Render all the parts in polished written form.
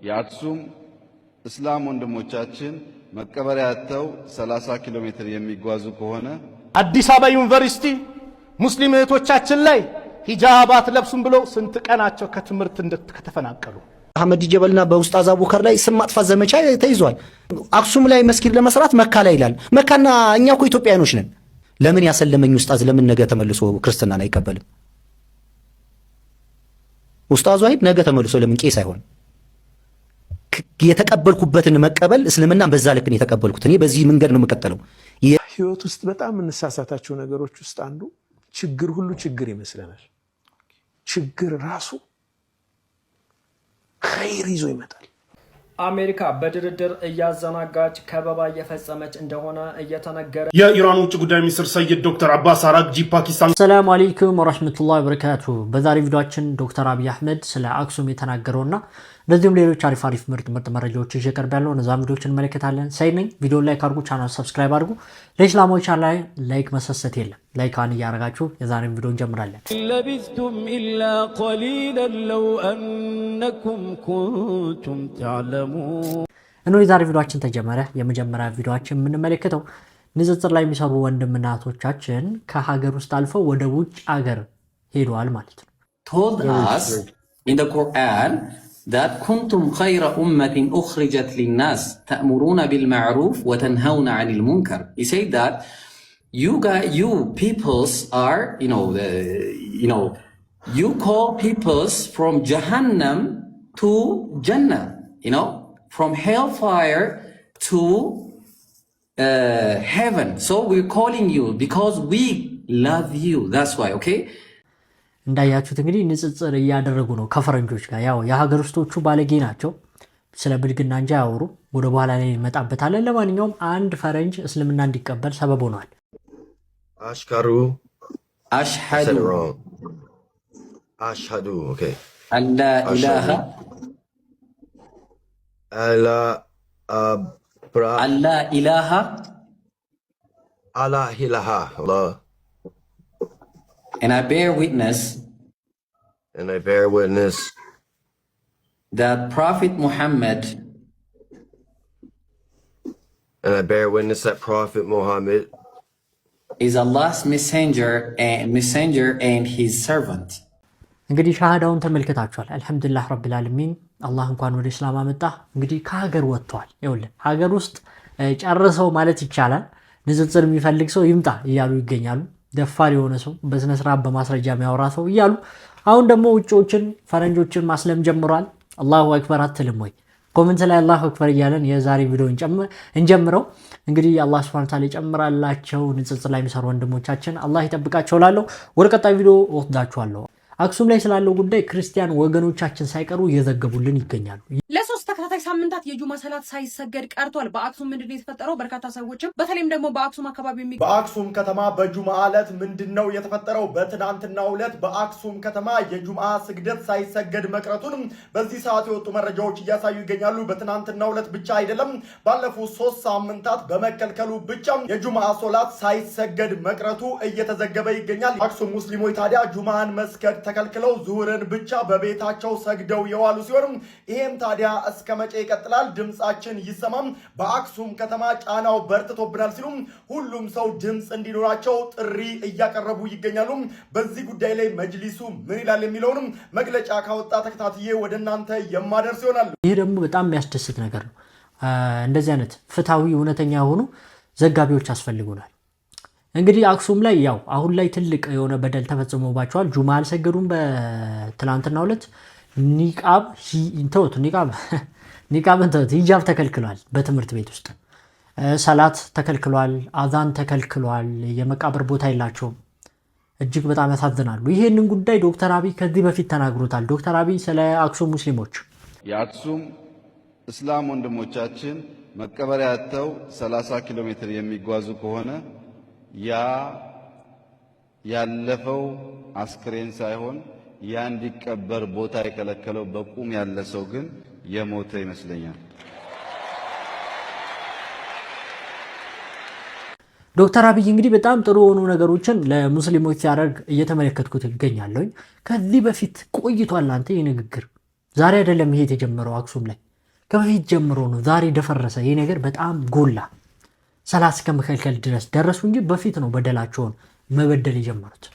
የአክሱም እስላም ወንድሞቻችን መቀበሪያ ያተው 30 ኪሎ ሜትር የሚጓዙ ከሆነ አዲስ አበባ ዩኒቨርሲቲ ሙስሊም እህቶቻችን ላይ ሂጃባት ለብሱም ብሎ ስንት ቀናቸው ከትምህርት ከተፈናቀሉ አህመድ ጀበልና በኡስታዝ አቡከር ላይ ስም ማጥፋት ዘመቻ ተይዟል። አክሱም ላይ መስጊድ ለመስራት መካ ላይ ይላል። መካና እኛ እኮ ኢትዮጵያኖች ነን። ለምን ያሰለመኝ ኡስታዝ ለምን ነገ ተመልሶ ክርስትናን አይቀበልም? ኡስታዙ አይደል ነገ ተመልሶ ለምን ቄስ አይሆን? የተቀበልኩበትን መቀበል እስልምና በዛ ልክ ነው የተቀበልኩት። እኔ በዚህ መንገድ ነው የምቀጥለው። ህይወት ውስጥ በጣም እንሳሳታቸው ነገሮች ውስጥ አንዱ ችግር ሁሉ ችግር ይመስለናል። ችግር ራሱ ኸይር ይዞ ይመጣል። አሜሪካ በድርድር እያዘናጋች ከበባ እየፈጸመች እንደሆነ እየተነገረ የኢራን ውጭ ጉዳይ ሚኒስትር ሰይድ ዶክተር አባስ አራግጂ ፓኪስታን ሰላም አለይኩም ወራህመቱላሂ ወበረካቱ። በዛሬ ቪዲዮአችን ዶክተር አብይ አህመድ ስለ አክሱም የተናገረውና እንደዚሁም ሌሎች አሪፍ ምርጥ መረጃዎች ይዤ ቀርቤያለሁ። እነዛም ቪዲዮዎችን እንመለከታለን። ሳይድ ነኝ። ቪዲዮን ላይክ አድርጉ፣ ቻናል ሰብስክራይብ አድርጉ። ለእስላማዊ ቻናል ላይ ላይክ መሰሰት የለም። ላይካን እያደረጋችሁ የዛሬን ቪዲዮ እንጀምራለን። ለቢስቱም ኢላ ቀሊላን ለው አንኩም ኩንቱም ተዕለሙን። እነሆ የዛሬ ቪዲዮአችን ተጀመረ። የመጀመሪያ ቪዲዮአችን የምንመለከተው ንጽጽር ላይ የሚሰሩ ወንድምናቶቻችን ከሀገር ውስጥ አልፈው ወደ ውጭ ሀገር ሄደዋል ማለት ነው። told us in the Quran that kuntum khayra ummatin ukhrijat linnas ta'muruna bil ma'ruf wa tanhauna 'anil munkar. He said that you peoples are, you call peoples from Jahannam to Jannah, from hellfire to heaven. So we're calling you because we love you. That's why, okay? እንዳያችሁት እንግዲህ ንጽጽር እያደረጉ ነው ከፈረንጆች ጋር። ያው የሀገር ውስጦቹ ባለጌ ናቸው፣ ስለ ብልግና እንጂ አያወሩ። ወደ በኋላ ላይ እንመጣበታለን። ለማንኛውም አንድ ፈረንጅ እስልምና እንዲቀበል ሰበብ ሆኗል። አሽሀዱ ኦኬ አላ ኢላሃ And I bear witness that Prophet Muhammad is Allah's messenger and his servant. እንግዲህ ሻሃዳውን ተመልክታችኋል። አልহামዱሊላህ ረብል ዓለሚን። አላህ እንኳን ወደ እስላም አመጣ። እንግዲህ ከሀገር ወጥቷል። ይኸውልህ ሀገር ውስጥ ጨርሰው ማለት ይቻላል ንጽጽር የሚፈልግ ሰው ይምጣ እያሉ ይገኛሉ። ደፋር የሆነ ሰው በስነ ስርዓት በማስረጃ የሚያወራ ሰው እያሉ አሁን ደግሞ ውጪዎችን ፈረንጆችን ማስለም ጀምሯል። አላሁ አክበር አትልም ወይ? ኮሜንት ላይ አላሁ አክበር እያለን የዛሬ ቪዲዮ እንጀምረው። እንግዲህ አላህ Subhanahu Wa Ta'ala ይጨምራላቸው ንጽጽር ላይ የሚሰሩ ወንድሞቻችን አላህ ይጠብቃቸው። ላለው ወደ ቀጣይ ቪዲዮ ወስዳችኋለሁ። አክሱም ላይ ስላለው ጉዳይ ክርስቲያን ወገኖቻችን ሳይቀሩ እየዘገቡልን ይገኛሉ። ለሶስት ተከታታይ ሳምንታት የጁማ ሰላት ሳይሰገድ ቀርቷል። በአክሱም ምንድነው የተፈጠረው? በርካታ ሰዎችም በተለይም ደግሞ በአክሱም አካባቢ በአክሱም ከተማ በጁማ ዕለት ምንድነው የተፈጠረው? በትናንትናው ዕለት በአክሱም ከተማ የጁማ ስግደት ሳይሰገድ መቅረቱን በዚህ ሰዓት የወጡ መረጃዎች እያሳዩ ይገኛሉ። በትናንትናው ዕለት ብቻ አይደለም፣ ባለፉት 3 ሳምንታት በመከልከሉ ብቻ የጁማ ሶላት ሳይሰገድ መቅረቱ እየተዘገበ ይገኛል። አክሱም ሙስሊሞች ታዲያ ጁማን መስገድ ተከልክለው ዙሁርን ብቻ በቤታቸው ሰግደው የዋሉ ሲሆን ይሄም ታዲያ እስከ መቼ ይቀጥላል? ድምጻችን ይሰማም፣ በአክሱም ከተማ ጫናው በርትቶብናል ሲሉ ሁሉም ሰው ድምጽ እንዲኖራቸው ጥሪ እያቀረቡ ይገኛሉ። በዚህ ጉዳይ ላይ መጅሊሱ ምን ይላል የሚለውንም መግለጫ ካወጣ ተከታትዬ ወደ እናንተ የማደርስ ይሆናል። ይሄ ደግሞ በጣም የሚያስደስት ነገር ነው። እንደዚህ አይነት ፍትሃዊ እውነተኛ የሆኑ ዘጋቢዎች ያስፈልጉናል። እንግዲህ አክሱም ላይ ያው አሁን ላይ ትልቅ የሆነ በደል ተፈጽሞባቸዋል። ጁማ አልሰገዱም። በትላንትናው ዕለት ኒቃብን ሂጃብ ተከልክሏል። በትምህርት ቤት ውስጥ ሰላት ተከልክሏል። አዛን ተከልክሏል። የመቃብር ቦታ የላቸውም። እጅግ በጣም ያሳዝናሉ። ይሄንን ጉዳይ ዶክተር አብይ ከዚህ በፊት ተናግሮታል። ዶክተር አብይ ስለ አክሱም ሙስሊሞች የአክሱም እስላም ወንድሞቻችን መቀበሪያ ያተው 30 ኪሎ ሜትር የሚጓዙ ከሆነ ያ ያለፈው አስክሬን ሳይሆን ያ እንዲቀበር ቦታ የከለከለው በቁም ያለ ሰው ግን የሞተ ይመስለኛል። ዶክተር አብይ እንግዲህ በጣም ጥሩ የሆኑ ነገሮችን ለሙስሊሞች ሲያደርግ እየተመለከትኩት ይገኛለሁ። ከዚህ በፊት ቆይቷል። አንተ የንግግር ዛሬ አይደለም ይሄ የተጀመረው አክሱም ላይ ከበፊት ጀምሮ ነው። ዛሬ ደፈረሰ። ይሄ ነገር በጣም ጎላ። ሰላት ከመከልከል ድረስ ደረሱ እንጂ በፊት ነው በደላቸውን መበደል የጀመሩት።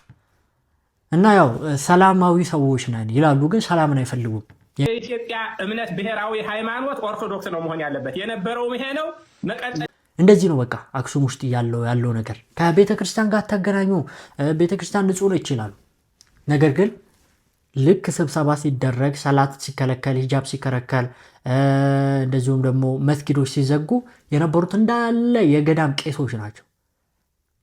እና ያው ሰላማዊ ሰዎች ነን ይላሉ፣ ግን ሰላምን አይፈልጉም። የኢትዮጵያ እምነት ብሔራዊ ሃይማኖት ኦርቶዶክስ ነው መሆን ያለበት። የነበረው ይሄ ነው መቀጠል እንደዚህ ነው። በቃ አክሱም ውስጥ ያለው ነገር ከቤተክርስቲያን ጋር ታገናኙ። ቤተክርስቲያን ንጹህ ነው ይችላሉ። ነገር ግን ልክ ስብሰባ ሲደረግ፣ ሰላት ሲከለከል፣ ሂጃብ ሲከለከል፣ እንደዚሁም ደግሞ መስጊዶች ሲዘጉ የነበሩት እንዳለ የገዳም ቄሶች ናቸው።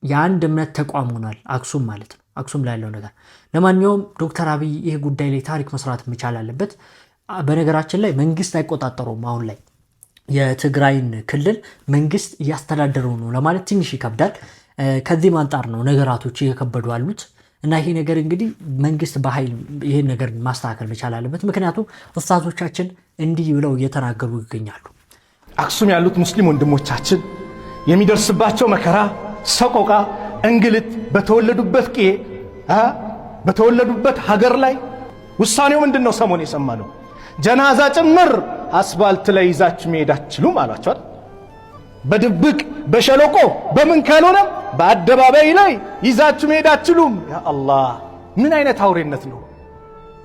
የአንድ እምነት ተቋም ሆኗል አክሱም ማለት ነው። አክሱም ላይ ያለው ነገር። ለማንኛውም ዶክተር አብይ ይህ ጉዳይ ላይ ታሪክ መስራት መቻል አለበት። በነገራችን ላይ መንግስት አይቆጣጠረውም። አሁን ላይ የትግራይን ክልል መንግስት እያስተዳደረው ነው ለማለት ትንሽ ይከብዳል። ከዚህም አንጻር ነው ነገራቶች እየከበዱ አሉት እና ይሄ ነገር እንግዲህ መንግስት በኃይል ይህን ነገር ማስተካከል መቻል አለበት። ምክንያቱም ኡስታዞቻችን እንዲህ ብለው እየተናገሩ ይገኛሉ። አክሱም ያሉት ሙስሊም ወንድሞቻችን የሚደርስባቸው መከራ፣ ሰቆቃ፣ እንግልት በተወለዱበት ቄ በተወለዱበት ሀገር ላይ ውሳኔው ምንድነው? ሰሞን የሰማነው ጀናዛ ጭምር አስፋልት ላይ ይዛችሁ መሄድ አትችሉም አሏቸው። በድብቅ በሸለቆ በምን ካልሆነ በአደባባይ ላይ ይዛችሁ መሄድ አትችሉም። ያ አላህ ምን አይነት አውሬነት ነው?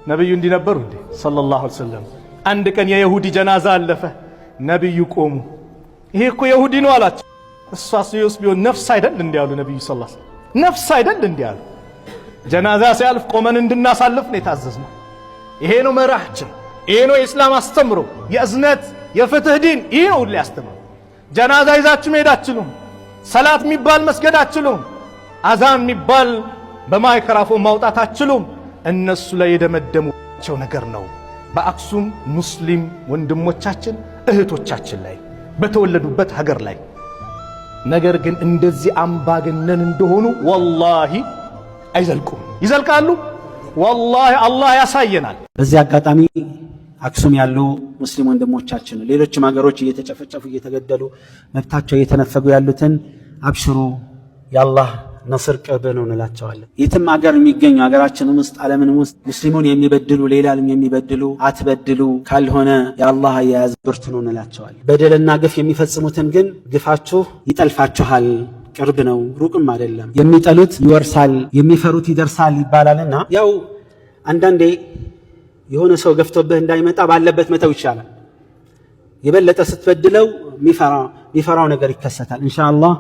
ነብዩ እንዲነበሩ እንዴ ሰለላሁ ዐለይሂ ወሰለም። አንድ ቀን የይሁዲ ጀናዛ አለፈ። ነብዩ ቆሙ። ይሄ እኮ ይሁዲ ነው አላቸው። እሷስ ቢሆን ነፍስ አይደል እንዲያሉ ነብዩ ሰለላሁ ዐለይሂ ወሰለም ነፍስ አይደል እንዲያሉ። ጀናዛ ሲያልፍ ቆመን እንድናሳልፍ ነው የታዘዝነው። ይሄ ነው መርሃችን። ይሄ ነው የእስላም አስተምሮ፣ የእዝነት የፍትህ ዲን። ይሄ ነው ሁሉ ያስተምሩ። ጀናዛ ይዛችሁ መሄድ አትችሉም። ሰላት የሚባል መስገድ አትችሉም። አዛን የሚባል በማይክሮፎን ማውጣት አትችሉም። እነሱ ላይ የደመደሙቸው ነገር ነው በአክሱም ሙስሊም ወንድሞቻችን እህቶቻችን ላይ በተወለዱበት ሀገር ላይ። ነገር ግን እንደዚህ አምባገነን እንደሆኑ ወላሂ አይዘልቁም። ይዘልቃሉ ወላሂ አላህ ያሳየናል። በዚህ አጋጣሚ አክሱም ያሉ ሙስሊም ወንድሞቻችን ሌሎችም ሀገሮች እየተጨፈጨፉ እየተገደሉ መብታቸው እየተነፈጉ ያሉትን አብሽሩ፣ የአላህ ነስር ቅርብ ነው እንላቸዋለን። የትም ሀገር የሚገኙ ሀገራችንም ውስጥ ዓለምንም ውስጥ ሙስሊሙን የሚበድሉ ሌላንም የሚበድሉ አትበድሉ፣ ካልሆነ የአላህ አያያዝ ብርቱ ነው እንላቸዋለን። በደልና ግፍ የሚፈጽሙትን ግን ግፋችሁ ይጠልፋችኋል፣ ቅርብ ነው ሩቅም አይደለም። የሚጠሉት ይወርሳል፣ የሚፈሩት ይደርሳል ይባላልና ያው አንዳንዴ የሆነ ሰው ገፍቶብህ እንዳይመጣ ባለበት መተው ይቻላል። የበለጠ ስትበድለው የሚፈራው ነገር ይከሰታል። ኢንሻአላህ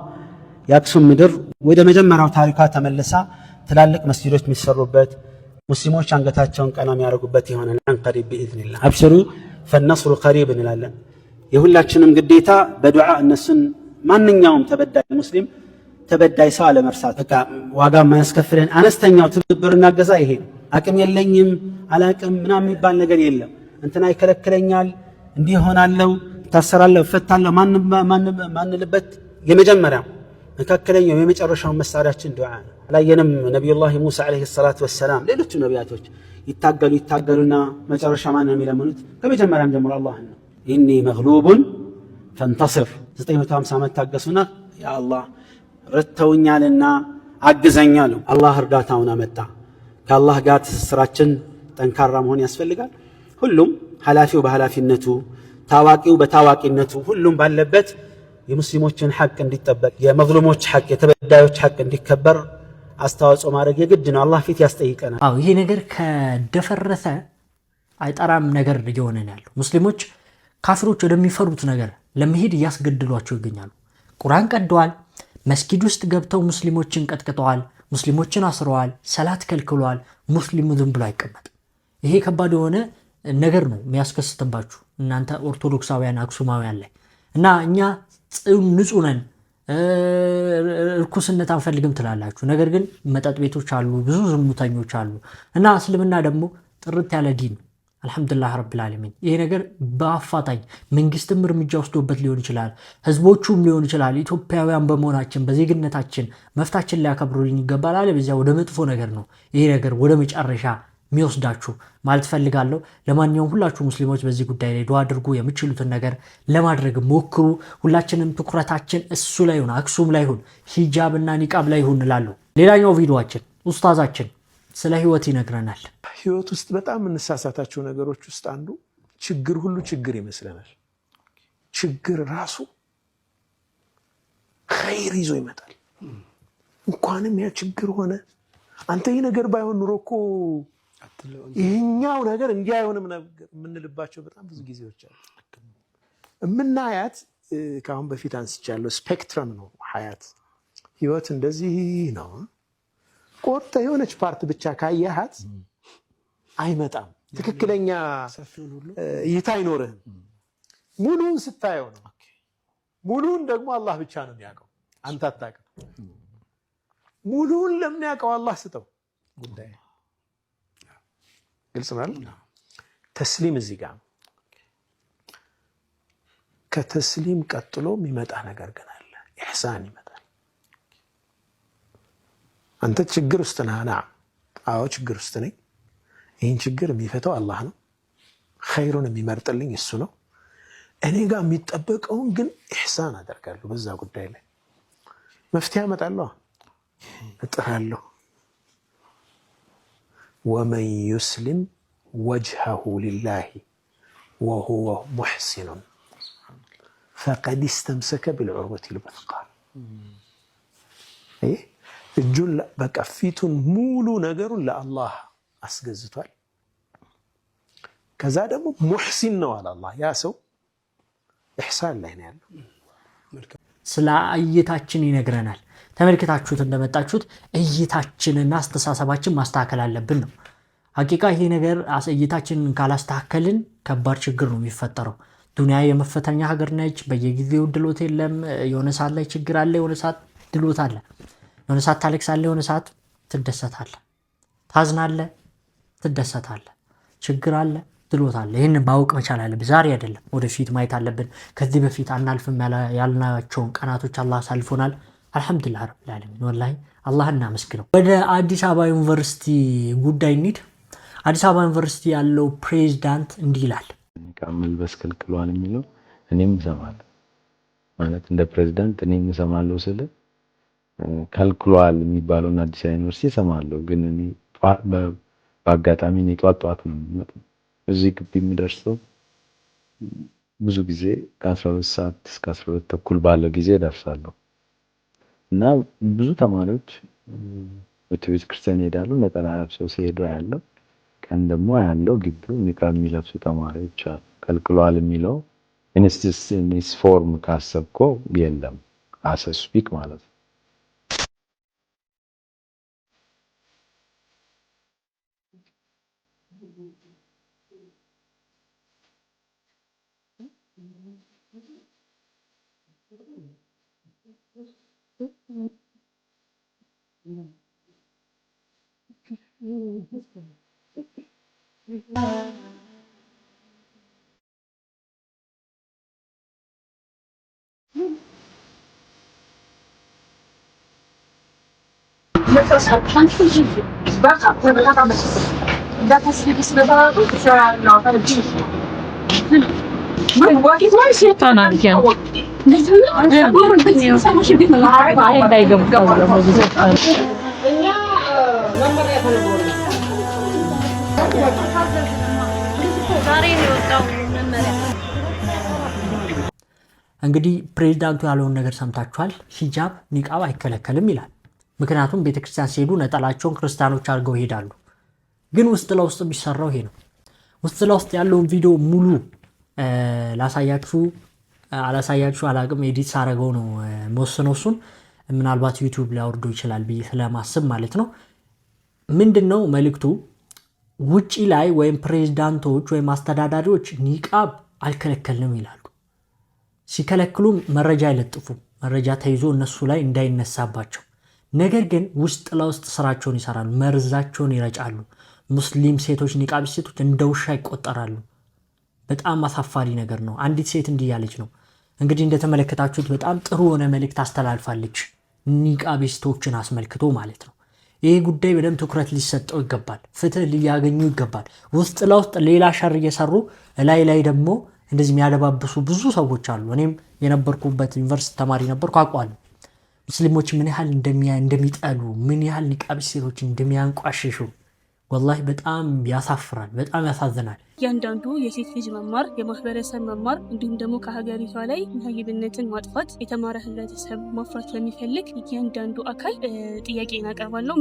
የአክሱም ምድር ወደ መጀመሪያው ታሪኳ ተመልሳ ትላልቅ መስጊዶች የሚሰሩበት ሙስሊሞች አንገታቸውን ቀና የሚያደርጉበት ይሆናል። አንቀሪብ بإذنillah አብሽሩ فالنصر قريب እንላለን። የሁላችንም ግዴታ በዱዓ እነሱን ማንኛውም ተበዳይ ሙስሊም ተበዳይ ሰው አለመርሳት። በቃ ዋጋ የማያስከፍለን አነስተኛው ትብብርና እገዛ ይሄ አቅም የለኝም አላቅም ምናምን የሚባል ነገር የለም። እንትና ይከለክለኛል እንዲህ ሆናለሁ ታሰራለሁ እፈታለሁ ማንልበት የመጀመሪያው መካከለኛው የመጨረሻው መሳሪያችን ዱዓ ነው። አላየንም ነብዩላህ ሙሳ አለይሂ ሰላቱ ወሰላም ሌሎች ነቢያቶች ይታገሉና መጨረሻ ማን ነው የሚለምኑት? ከመጀመሪያም ጀምሮ አላህ ነው። ኢኒ መግሉቡን ፈንተስር 950 ዓመት ታገሱና ያ አላህ ረድተውኛልና አግዘኛሉ። አላህ እርዳታውን አመጣ። ከአላህ ጋር ትስስራችን ጠንካራ መሆን ያስፈልጋል። ሁሉም ኃላፊው በኃላፊነቱ፣ ታዋቂው በታዋቂነቱ፣ ሁሉም ባለበት የሙስሊሞችን ሐቅ እንዲጠበቅ፣ የመዝሉሞች ሐቅ የተበዳዮች ሐቅ እንዲከበር አስተዋጽኦ ማድረግ የግድ ነው። አላህ ፊት ያስጠይቀናል። አዎ ይሄ ነገር ከደፈረሰ አይጠራም ነገር እየሆነ ነው ያለው። ሙስሊሞች ካፊሮች ወደሚፈሩት ነገር ለመሄድ እያስገድሏቸው ይገኛሉ። ቁርአን ቀደዋል። መስጊድ ውስጥ ገብተው ሙስሊሞችን ቀጥቅጠዋል። ሙስሊሞችን አስረዋል። ሰላት ከልክለዋል። ሙስሊሙ ዝም ብሎ አይቀመጥም። ይሄ ከባድ የሆነ ነገር ነው የሚያስከስትባችሁ እናንተ ኦርቶዶክሳውያን አክሱማውያን ላይ እና እኛ ንጹህ ነን እርኩስነት አንፈልግም ትላላችሁ። ነገር ግን መጠጥ ቤቶች አሉ፣ ብዙ ዝሙተኞች አሉ እና እስልምና ደግሞ ጥርት ያለ ዲን አልሐምዱሊላህ ረብል ዓለሚን። ይሄ ነገር በአፋጣኝ መንግስትም እርምጃ ወስዶበት ሊሆን ይችላል፣ ህዝቦቹም ሊሆን ይችላል። ኢትዮጵያውያን በመሆናችን በዜግነታችን መፍታችን ሊያከብሩልን ይገባል። አለበለዚያ ወደ መጥፎ ነገር ነው ይሄ ነገር ወደ መጨረሻ የሚወስዳችሁ ማለት ፈልጋለሁ። ለማንኛውም ሁላችሁ ሙስሊሞች በዚህ ጉዳይ ላይ ዱዓ አድርጉ፣ የምትችሉትን ነገር ለማድረግ ሞክሩ። ሁላችንም ትኩረታችን እሱ ላይ ይሁን፣ አክሱም ላይ ይሁን፣ ሂጃብና ኒቃብ ላይ ይሁን እላለሁ። ሌላኛው ቪዲዮአችን ኡስታዛችን ስለ ህይወት ይነግረናል። ህይወት ውስጥ በጣም እንሳሳታቸው ነገሮች ውስጥ አንዱ ችግር ሁሉ ችግር ይመስለናል። ችግር ራሱ ኸይር ይዞ ይመጣል። እንኳንም ያ ችግር ሆነ አንተ ይህ ነገር ባይሆን ኑሮ እኮ ይህኛው ነገር እንዲህ አይሆንም ነገር የምንልባቸው በጣም ብዙ ጊዜዎች አሉ። የምናያት ከአሁን በፊት አንስቻለሁ ስፔክትረም ነው ሀያት ህይወት እንደዚህ ነው። ቆርጠ የሆነች ፓርት ብቻ ካያሃት አይመጣም፣ ትክክለኛ እይታ አይኖርህም። ሙሉን ስታየው ነው። ሙሉን ደግሞ አላህ ብቻ ነው የሚያውቀው፣ አንተ አታውቅም። ሙሉን ለሚያውቀው አላህ ስጠው ጉዳይ። ግልጽ ነው። ተስሊም እዚህ ጋር ከተስሊም ቀጥሎ የሚመጣ ነገር ግን አለ፣ ኢሕሳን ይመጣል። አንተ ችግር ውስጥ ነህ። አዎ ችግር ውስጥ ነኝ። ይህን ችግር የሚፈታው አላህ ነው፣ ኸይሩን የሚመርጥልኝ እሱ ነው። እኔ ጋር የሚጠበቀውን ግን ኢሕሳን አደርጋለሁ። በዛ ጉዳይ ላይ መፍትሄ አመጣለሁ፣ እጥራለሁ። ወመን ዩስሊም ወጅሀሁ ሊላሂ ወሁወ ሙሕሲኑን ፈቀድ እስተምሰከ ቢልዑርወቲል ውስቃ። እጁን በቃ ፊቱን ሙሉ ነገሩን ለአላህ አስገዝቷል። ከዛ ደግሞ ሙሕሲን ነው አለ አላህ። ያ ሰው ኢሕሳን ላይ ነው ያለው። ስለ እይታችን ይነግረናል። ተመልክታችሁት እንደመጣችሁት እይታችንና አስተሳሰባችን ማስተካከል አለብን ነው ሐቂቃ። ይሄ ነገር እይታችንን ካላስተካከልን ከባድ ችግር ነው የሚፈጠረው። ዱንያ የመፈተኛ ሀገር ነች። በየጊዜው ድሎት የለም። የሆነ ሰዓት ላይ ችግር አለ፣ የሆነ ሰዓት ድሎት አለ። የሆነ ሰዓት ታለቅሳለህ፣ የሆነ ሰዓት ትደሰታለህ። ታዝናለህ፣ ትደሰታለህ። ችግር አለ፣ ድሎት አለ። ይህን ማወቅ መቻል አለብን። ዛሬ አይደለም ወደፊት ማየት አለብን። ከዚህ በፊት አናልፍም ያልናቸውን ቀናቶች አላህ አሳልፎናል። አልሐምዱሊላህ ረብል ዓለሚን። ወላሂ አላህ እናመስግነው። ወደ አዲስ አበባ ዩኒቨርሲቲ ጉዳይ እንሂድ። አዲስ አበባ ዩኒቨርሲቲ ያለው ፕሬዝዳንት እንዲህ ይላል። ኒቃብ መልበስ ከልክሏል የሚለው እኔም እሰማለሁ። ማለት እንደ ፕሬዝዳንት እኔም እሰማለሁ ስለ ከልክሏል የሚባለውን አዲስ አበባ ዩኒቨርሲቲ እሰማለሁ። ግን እኔ በአጋጣሚ እኔ ጧት ነው የምመጣው እዚህ ግቢ የምደርሰው። ብዙ ጊዜ ከ12 ሰዓት እስከ 12 ተኩል ባለው ጊዜ እደርሳለሁ እና ብዙ ተማሪዎች ወደ ቤተ ክርስቲያን ይሄዳሉ፣ ነጠላ ለብሰው ሲሄዱ ያለው ቀን ደግሞ ያለው ግቢው ኒቃብ የሚለብሱ ተማሪዎች አሉ። ከልክሏል የሚለው ኢንስቲትዩሽንስ ፎርም ካሰብኮ የለም አሰስፒክ ማለት ነው። እንግዲህ ፕሬዝዳንቱ ያለውን ነገር ሰምታችኋል። ሂጃብ ኒቃብ አይከለከልም ይላል። ምክንያቱም ቤተክርስቲያን ሲሄዱ ነጠላቸውን ክርስቲያኖች አድርገው ይሄዳሉ። ግን ውስጥ ለውስጥ የሚሰራው ይሄ ነው። ውስጥ ለውስጥ ያለውን ቪዲዮ ሙሉ ላሳያችሁ አላሳያችሁ አላቅም። ኤዲት ሳረገው ነው መወሰነው። እሱን ምናልባት ዩቲዩብ ላይ አውርዶ ይችላል ብዬ ስለማስብ ማለት ነው። ምንድነው መልእክቱ? ውጪ ላይ ወይም ፕሬዝዳንቶች ወይም አስተዳዳሪዎች ኒቃብ አልከለከልንም ይላሉ። ሲከለክሉም መረጃ አይለጥፉም። መረጃ ተይዞ እነሱ ላይ እንዳይነሳባቸው። ነገር ግን ውስጥ ለውስጥ ስራቸውን ይሰራሉ፣ መርዛቸውን ይረጫሉ። ሙስሊም ሴቶች ኒቃብ ሴቶች እንደ ውሻ ይቆጠራሉ። በጣም አሳፋሪ ነገር ነው። አንዲት ሴት እንዲህ ያለች ነው እንግዲህ እንደተመለከታችሁት በጣም ጥሩ የሆነ መልእክት አስተላልፋለች፣ ኒቃቢስቶችን አስመልክቶ ማለት ነው። ይህ ጉዳይ በደንብ ትኩረት ሊሰጠው ይገባል። ፍትህ ሊያገኙ ይገባል። ውስጥ ለውስጥ ሌላ ሸር እየሰሩ ላይ ደግሞ እንደዚህ የሚያደባብሱ ብዙ ሰዎች አሉ። እኔም የነበርኩበት ዩኒቨርሲቲ ተማሪ ነበርኩ፣ አውቃለሁ። ሙስሊሞች ምን ያህል እንደሚጠሉ፣ ምን ያህል ኒቃቢ ሴቶች እንደሚያንቋሽሹ ወላሂ በጣም ያሳፍራል፣ በጣም ያሳዝናል። እያንዳንዱ የሴት ልጅ መማር፣ የማህበረሰብ መማር እንዲሁም ደግሞ ከሀገሪቷ ላይ መሃይብነትን ማጥፋት፣ የተማረ ህብረተሰብ ማፍራት ለሚፈልግ እያንዳንዱ አካል ጥያቄን አቀርባለሁ።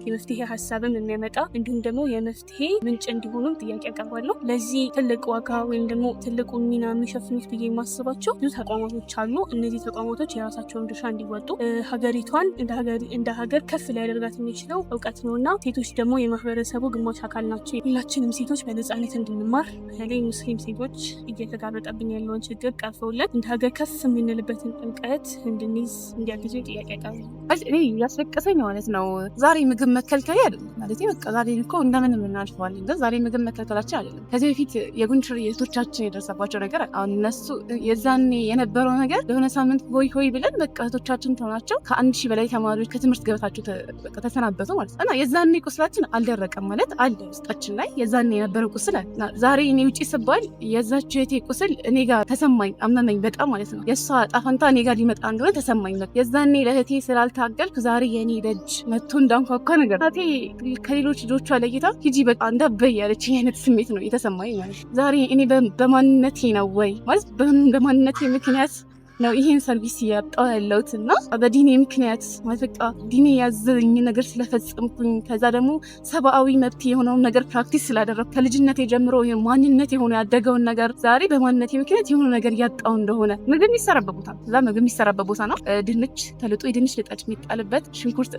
የመፍትሄ ሀሳብም የሚያመጣ እንዲሁም ደግሞ የመፍትሄ ምንጭ እንዲሆኑም ጥያቄ አቀርባለሁ። ለዚህ ትልቅ ዋጋ ወይም ደግሞ ትልቁ ሚና የሚሸፍኑት ብዬ የማስባቸው ብዙ ተቋማቶች አሉ። እነዚህ ተቋማቶች የራሳቸውን ድርሻ እንዲወጡ ሀገሪቷን እንደ ሀገር ከፍ ሊያደርጋት የሚችለው እውቀት ነው እና ሴቶች ደግሞ የማህበረሰቡ ግማሽ አካል ናቸው። ሁላችንም ሴቶች በነፃነት እንድንማር በተለይ ሙስሊም ሴቶች እየተጋረጠብን ያለውን ችግር ቀርፈውልን እንደ ሀገር ከፍ የምንልበትን ጥምቀት እንድንይዝ እንዲያግዙ ጥያቄ ያቀርባል። እኔ ያስለቀሰኝ ማለት ነው ዛሬ ምግብ መከልከል አይደለም ማለት በቃ ዛሬ እኮ እንደምን እናልፈዋለን፣ ግን ዛሬ ምግብ መከልከላችን አይደለም። ከዚህ በፊት የጉንችር የእህቶቻችን የደረሰባቸው ነገር አሁን እነሱ የዛኔ የነበረው ነገር ለሆነ ሳምንት ሆይ ብለን በቃ እህቶቻችን ተሆናቸው ከ1000 በላይ ተማሪዎች ከትምህርት ገበታቸው ተሰናበቱ ማለት ነው እና የዛኔ ቁስላችን አልደረቀም ማለት አለ ውስጣችን ላይ የዛኔ የነበረው ቁስል ዛሬ እኔ ውጪ ስባል የዛች እህቴ ቁስል እኔ ጋር ተሰማኝ፣ አመመኝ በጣም ማለት ነው። የእሷ ጣፈንታ እኔ ጋር ሊመጣ እንደሆነ ተሰማኝ። የዛኔ ለእህቴ ስላልታገልኩ ዛሬ የኔ ደጅ መጥቶ እንዳንኳኳ ነገር እህቴ ከሌሎች ልጆቿ ለይታ ሂጂ በቃ እንዳበይ ያለች አይነት ስሜት ነው የተሰማኝ ማለት ነው። ዛሬ እኔ በማንነቴ ነው ወይ ማለት በማንነቴ ምክንያት ነው ይሄን ሰርቪስ ያጣው ያለውት እና በዲኔ ምክንያት ማለት በቃ ዲኔ ያዘኝ ነገር ስለፈጸምኩኝ ከዛ ደግሞ ሰብአዊ መብት የሆነውን ነገር ፕራክቲስ ስላደረኩ ከልጅነቴ ጀምሮ ማንነት የሆነ ያደገውን ነገር ዛሬ በማንነቴ ምክንያት የሆነ ነገር ያጣው እንደሆነ ምግብ የሚሰራበት ቦታ ነው። እዛ ምግብ የሚሰራበት ቦታ ነው። ድንች ተልጦ የድንች ልጣጭ የሚጣልበት፣ ሽንኩርት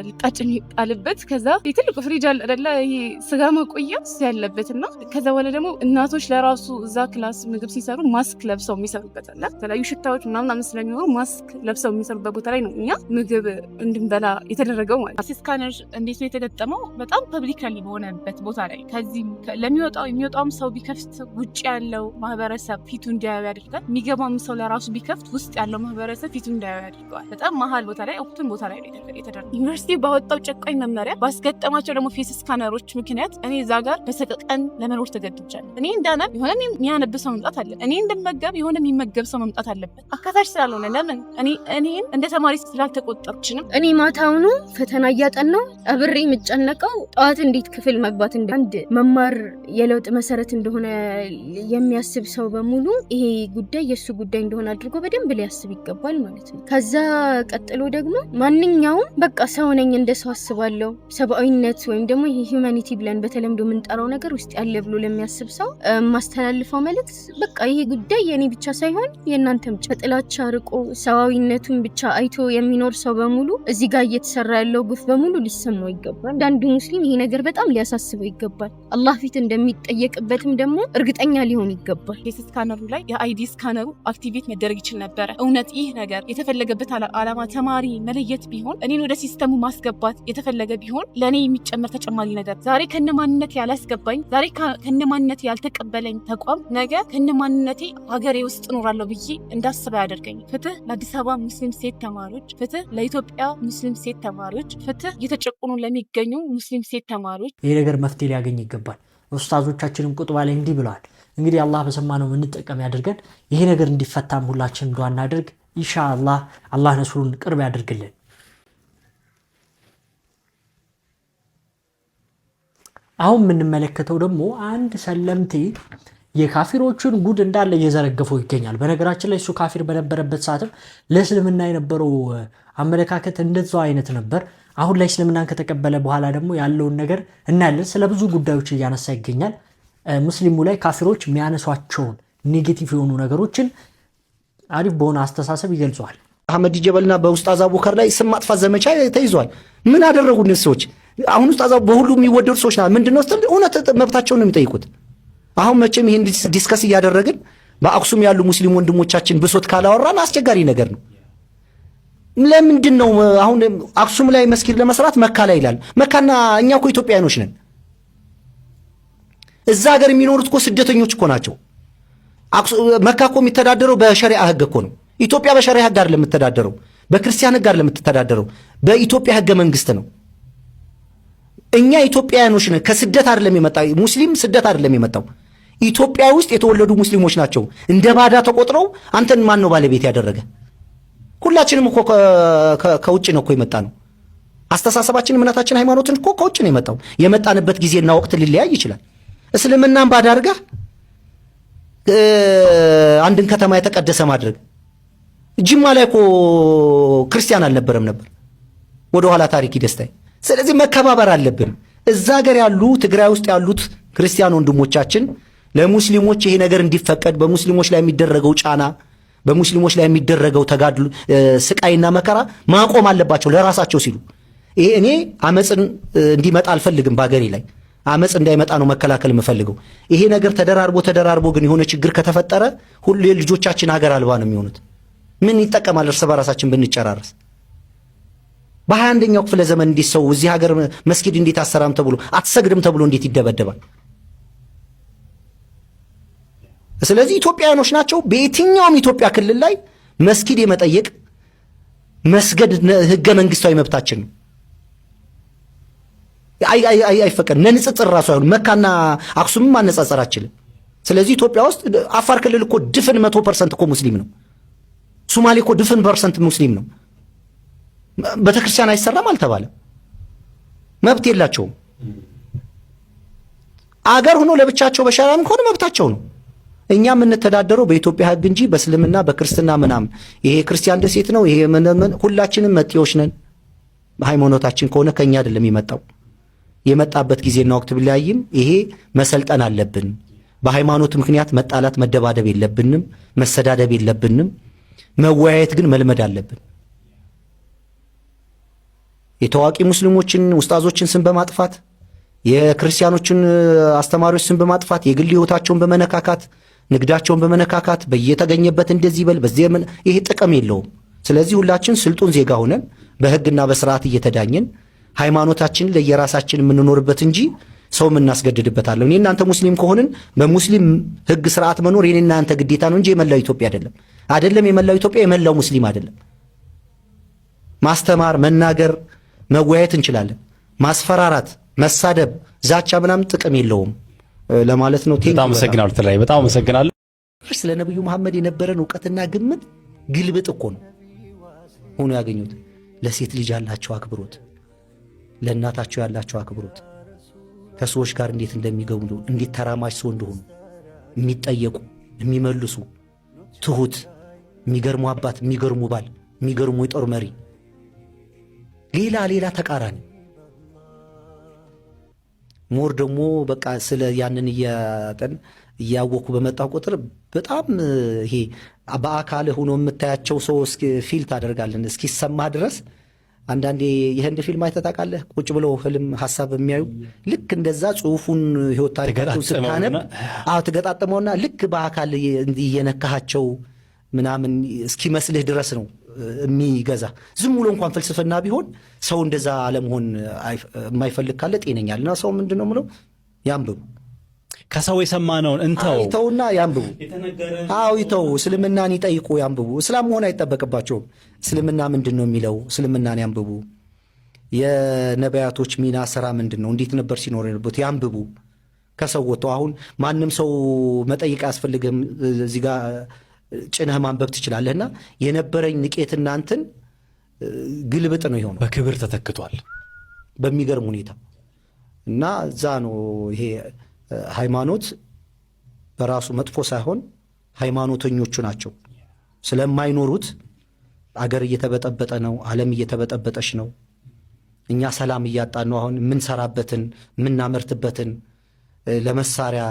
ልጣጭ የሚጣልበት፣ ከዛ የትልቁ ፍሪጅ አለ አይደለ ይሄ ስጋ ማቆያ ያለበት እና ከዛ በኋላ ደግሞ እናቶች ለራሱ እዛ ክላስ ምግብ ሲሰሩ ማስክ ለብሰው የሚሰሩበት አለ። የተለያዩ ሽታዎች ምናምን ስለሚሆኑ ማስክ ለብሰው የሚሰሩበት ቦታ ላይ ነው እኛ ምግብ እንድንበላ የተደረገው ማለት ነው። ስካነር እንዴት ነው የተገጠመው? በጣም ፐብሊካሊ በሆነበት ቦታ ላይ ከዚህ የሚወጣውም ሰው ቢከፍት ውጭ ያለው ማህበረሰብ ፊቱ እንዲያዩ ያደርጋል። የሚገባም ሰው ለራሱ ቢከፍት ውስጥ ያለው ማህበረሰብ ፊቱ እንዲያዩ ያደርገዋል። በጣም መሀል ቦታ ላይ ኦፕን ቦታ ላይ የተደረገው ዩኒቨርሲቲ ባወጣው ጨቋኝ መመሪያ ባስገጠማቸው ደግሞ ፌስ ስካነሮች ምክንያት እኔ እዛ ጋር በሰቀቀን ለመኖር ተገድጃለሁ። እኔ እንዳነብ የሆነ የሚያነብ ሰው መምጣት አለ። እኔ እንደመገብ የሆነ የሚመገብ ሰው መምጣት አለበት። አካታች ስላልሆነ ለምን እኔን እንደ ተማሪ ስላልተቆጠርችንም እኔ ማታውኑ ፈተና እያጠናው አብሬ የምጨነቀው ጠዋት እንዴት ክፍል መግባት አንድ መማር የለውጥ መሰረት እንደሆነ የሚያስብ ሰው በሙሉ ይሄ ጉዳይ የሱ ጉዳይ እንደሆነ አድርጎ በደንብ ሊያስብ ይገባል ማለት ነው። ከዛ ቀጥሎ ደግሞ ማንኛውም በቃ ሰው ነኝ እንደ ሰው አስባለሁ ሰብአዊነት ወይም ደግሞ ይሄ ሂዩማኒቲ ብለን በተለምዶ የምንጠራው ነገር ውስጥ ያለ ብሎ ለሚያስብ ሰው ማስተላልፈው መልእክት በቃ ይሄ ጉዳይ የኔ ብቻ ሳይሆን የእናንተም ጥላቻ ርቆ ሰዋዊነቱን ብቻ አይቶ የሚኖር ሰው በሙሉ እዚህ ጋር እየተሰራ ያለው ግፍ በሙሉ ሊሰማው ይገባል። አንዳንዱ ሙስሊም ይሄ ነገር በጣም ሊያሳስበው ይገባል። አላህ ፊት እንደሚጠየቅበትም ደግሞ እርግጠኛ ሊሆን ይገባል። ስካነሩ ላይ የአይዲ ስካነሩ አክቲቬት መደረግ ይችል ነበረ። እውነት ይህ ነገር የተፈለገበት ዓላማ ተማሪ መለየት ቢሆን እኔን ወደ ሲስተሙ ማስገባት የተፈለገ ቢሆን ለእኔ የሚጨመር ተጨማሪ ነገር ዛሬ ከነማንነት ያላስገባኝ ዛሬ ከነማንነት ያልተቀበለኝ ተቋም ነገ ከነማንነቴ ሀገሬ ውስጥ እኖራለሁ ብዬ እንዳስበ ያደርገኝ። ፍትህ ለአዲስ አበባ ሙስሊም ሴት ተማሪዎች፣ ፍትህ ለኢትዮጵያ ሙስሊም ሴት ተማሪዎች፣ ፍትህ እየተጨቆኑ ለሚገኙ ሙስሊም ሴት ተማሪዎች። ይሄ ነገር መፍትሄ ሊያገኝ ይገባል። ኡስታዞቻችንም ቁጥባ ላይ እንዲህ ብለዋል። እንግዲህ አላህ በሰማነው እንጠቀም ያድርገን። ይሄ ነገር እንዲፈታም ሁላችንም ዱዓ እናድርግ። ኢንሻአላህ አላህ ነስሩን ቅርብ ያድርግልን። አሁን የምንመለከተው ደግሞ አንድ ሰለምቴ የካፊሮችን ጉድ እንዳለ እየዘረገፈው ይገኛል። በነገራችን ላይ እሱ ካፊር በነበረበት ሰዓትም ለእስልምና የነበረው አመለካከት እንደዛው አይነት ነበር። አሁን ላይ እስልምናን ከተቀበለ በኋላ ደግሞ ያለውን ነገር እናያለን። ስለ ብዙ ጉዳዮች እያነሳ ይገኛል። ሙስሊሙ ላይ ካፊሮች የሚያነሷቸውን ኔጌቲቭ የሆኑ ነገሮችን አሪፍ በሆነ አስተሳሰብ ይገልጸዋል። አህመድ ጀበልና በኡስታዝ አቡከር ላይ ስም ማጥፋት ዘመቻ ተይዟል። ምን አደረጉ እነዚህ ሰዎች? አሁን ኡስታዝ በሁሉ የሚወደዱ ሰዎች ናቸው። ምንድነው ስትል እውነት መብታቸውን ነው የሚጠይቁት። አሁን መቼም ይሄን ዲስከስ እያደረግን በአክሱም ያሉ ሙስሊም ወንድሞቻችን ብሶት ካላወራን አስቸጋሪ ነገር ነው። ለምንድን ነው አሁን አክሱም ላይ መስጊድ ለመስራት መካ ላይ ይላል? መካና እኛ እኮ ኢትዮጵያኖች ነን። እዛ ሀገር የሚኖሩት እኮ ስደተኞች እኮ ናቸው። መካ እኮ የሚተዳደረው በሸሪዓ ህግ እኮ ነው። ኢትዮጵያ በሸሪዓ ህግ አይደለም የምትተዳደረው፣ በክርስቲያን ህግ አይደለም የምትተዳደረው፣ በኢትዮጵያ ህገ መንግስት ነው። እኛ ኢትዮጵያውያኖች ነን። ከስደት አይደለም የመጣው ሙስሊም፣ ስደት አይደለም የመጣው ኢትዮጵያ ውስጥ የተወለዱ ሙስሊሞች ናቸው። እንደ ባዳ ተቆጥረው አንተን ማን ነው ባለቤት ያደረገ? ሁላችንም እኮ ከውጭ ነው እኮ የመጣ ነው። አስተሳሰባችን፣ እምነታችን፣ ሃይማኖትን እኮ ከውጭ ነው የመጣው። የመጣንበት ጊዜና ወቅት ሊለያይ ይችላል። እስልምናን ባዳ አድርገህ አንድን ከተማ የተቀደሰ ማድረግ። ጅማ ላይ እኮ ክርስቲያን አልነበረም ነበር፣ ወደ ኋላ ታሪክ ይደስታይ። ስለዚህ መከባበር አለብን። እዛ ሀገር ያሉ ትግራይ ውስጥ ያሉት ክርስቲያን ወንድሞቻችን ለሙስሊሞች ይሄ ነገር እንዲፈቀድ፣ በሙስሊሞች ላይ የሚደረገው ጫና፣ በሙስሊሞች ላይ የሚደረገው ተጋድሎ፣ ስቃይና መከራ ማቆም አለባቸው ለራሳቸው ሲሉ። ይሄ እኔ አመፅን እንዲመጣ አልፈልግም። በአገሬ ላይ አመፅ እንዳይመጣ ነው መከላከል የምፈልገው። ይሄ ነገር ተደራርቦ ግን የሆነ ችግር ከተፈጠረ ሁሉ ልጆቻችን ሀገር አልባ ነው የሚሆኑት። ምን ይጠቀማል እርስ በራሳችን ብንጨራረስ? በ21ኛው ክፍለ ዘመን እንዴት ሰው እዚህ ሀገር መስጊድ እንዴት አሰራም ተብሎ አትሰግድም ተብሎ እንዴት ይደበደባል? ስለዚህ ኢትዮጵያውያኖች ናቸው። በየትኛውም ኢትዮጵያ ክልል ላይ መስጊድ የመጠየቅ መስገድ ህገ መንግስታዊ መብታችን ነው። አይፈቀድ ለንጽጽር ራሱ አይሆን። መካና አክሱምም ማነጻጸር አችልም። ስለዚህ ኢትዮጵያ ውስጥ አፋር ክልል እኮ ድፍን 100% እኮ ሙስሊም ነው። ሶማሌ እኮ ድፍን % ሙስሊም ነው። ቤተክርስቲያን አይሰራም አልተባለም። መብት የላቸውም። አገር ሆኖ ለብቻቸው በሸራም ከሆነ መብታቸው ነው። እኛ የምንተዳደረው በኢትዮጵያ ህግ እንጂ በእስልምና በክርስትና ምናምን ይሄ ክርስቲያን ደሴት ነው ይሄ ሁላችንም መጤዎች ነን። ሃይማኖታችን ከሆነ ከኛ አይደለም የመጣበት ጊዜና ወቅት ቢለያይም ይሄ መሰልጠን አለብን። በሃይማኖት ምክንያት መጣላት መደባደብ የለብንም፣ መሰዳደብ የለብንም። መወያየት ግን መልመድ አለብን። የታዋቂ ሙስሊሞችን ኡስታዞችን ስም በማጥፋት የክርስቲያኖችን አስተማሪዎች ስም በማጥፋት የግል ህይወታቸውን በመነካካት ንግዳቸውን በመነካካት በየተገኘበት እንደዚህ በል በዚህ ይሄ ጥቅም የለውም። ስለዚህ ሁላችን ስልጡን ዜጋ ሆነን በህግና በስርዓት እየተዳኘን ሃይማኖታችን ለየራሳችን የምንኖርበት እንጂ ሰው የምናስገድድበታለን። እኔ እናንተ ሙስሊም ከሆንን በሙስሊም ህግ ስርዓት መኖር የኔ እናንተ ግዴታ ነው እንጂ የመላው ኢትዮጵያ አይደለም። የመላው ኢትዮጵያ የመላው ሙስሊም አይደለም። ማስተማር፣ መናገር፣ መወያየት እንችላለን። ማስፈራራት፣ መሳደብ፣ ዛቻ ምናምን ጥቅም የለውም ለማለት ነው። በጣም አመሰግናለሁ። ተላይ በጣም አመሰግናለሁ። ስለ ነብዩ መሐመድ የነበረን ዕውቀትና ግምት ግልብጥ እኮ ነው ሆኖ ያገኙት። ለሴት ልጅ ያላቸው አክብሮት፣ ለእናታቸው ያላቸው አክብሮት፣ ከሰዎች ጋር እንዴት እንደሚገቡ እንዴት ተራማጅ ሰው እንደሆኑ የሚጠየቁ የሚመልሱ ትሁት፣ የሚገርሙ አባት፣ የሚገርሙ ባል፣ የሚገርሙ የጦር መሪ፣ ሌላ ተቃራኒ ሞር ደግሞ በቃ ስለ ያንን እያወኩ በመጣው ቁጥር በጣም ይሄ በአካል ሆኖ የምታያቸው ሰው ፊል ታደርጋለን እስኪሰማ ድረስ። አንዳንዴ የህንድ ፊልም አይተህ ታውቃለህ? ቁጭ ብለው ህልም ሐሳብ የሚያዩ ልክ እንደዛ ጽሁፉን ህይወት ታሪካቸውን ስታነብ ትገጣጥመውና ልክ በአካል እየነካሃቸው ምናምን እስኪመስልህ ድረስ ነው የሚገዛ። ዝም ብሎ እንኳን ፍልስፍና ቢሆን ሰው እንደዛ አለመሆን የማይፈልግ ካለ ጤነኛል። እና ሰው ምንድነው ምለው ያንብቡ፣ ከሰው የሰማነውን እንተውና ያንብቡ። ይተው፣ እስልምናን ይጠይቁ፣ ያንብቡ። እስላም መሆን አይጠበቅባቸውም። እስልምና ምንድን ነው የሚለው እስልምናን ያንብቡ። የነቢያቶች ሚና ስራ ምንድን ነው፣ እንዴት ነበር ሲኖር የነበሩት ያንብቡ። ከሰው ወጥተው አሁን ማንም ሰው መጠይቅ አያስፈልግም። እዚህ ጋር ጭነህ ማንበብ ትችላለህና የነበረኝ ንቄትና እንትን ግልብጥ ነው የሆነው። በክብር ተተክቷል በሚገርም ሁኔታ። እና እዛ ነው ይሄ ሃይማኖት በራሱ መጥፎ ሳይሆን ሃይማኖተኞቹ ናቸው ስለማይኖሩት አገር እየተበጠበጠ ነው፣ ዓለም እየተበጠበጠች ነው። እኛ ሰላም እያጣን ነው። አሁን የምንሰራበትን የምናመርትበትን ለመሳሪያ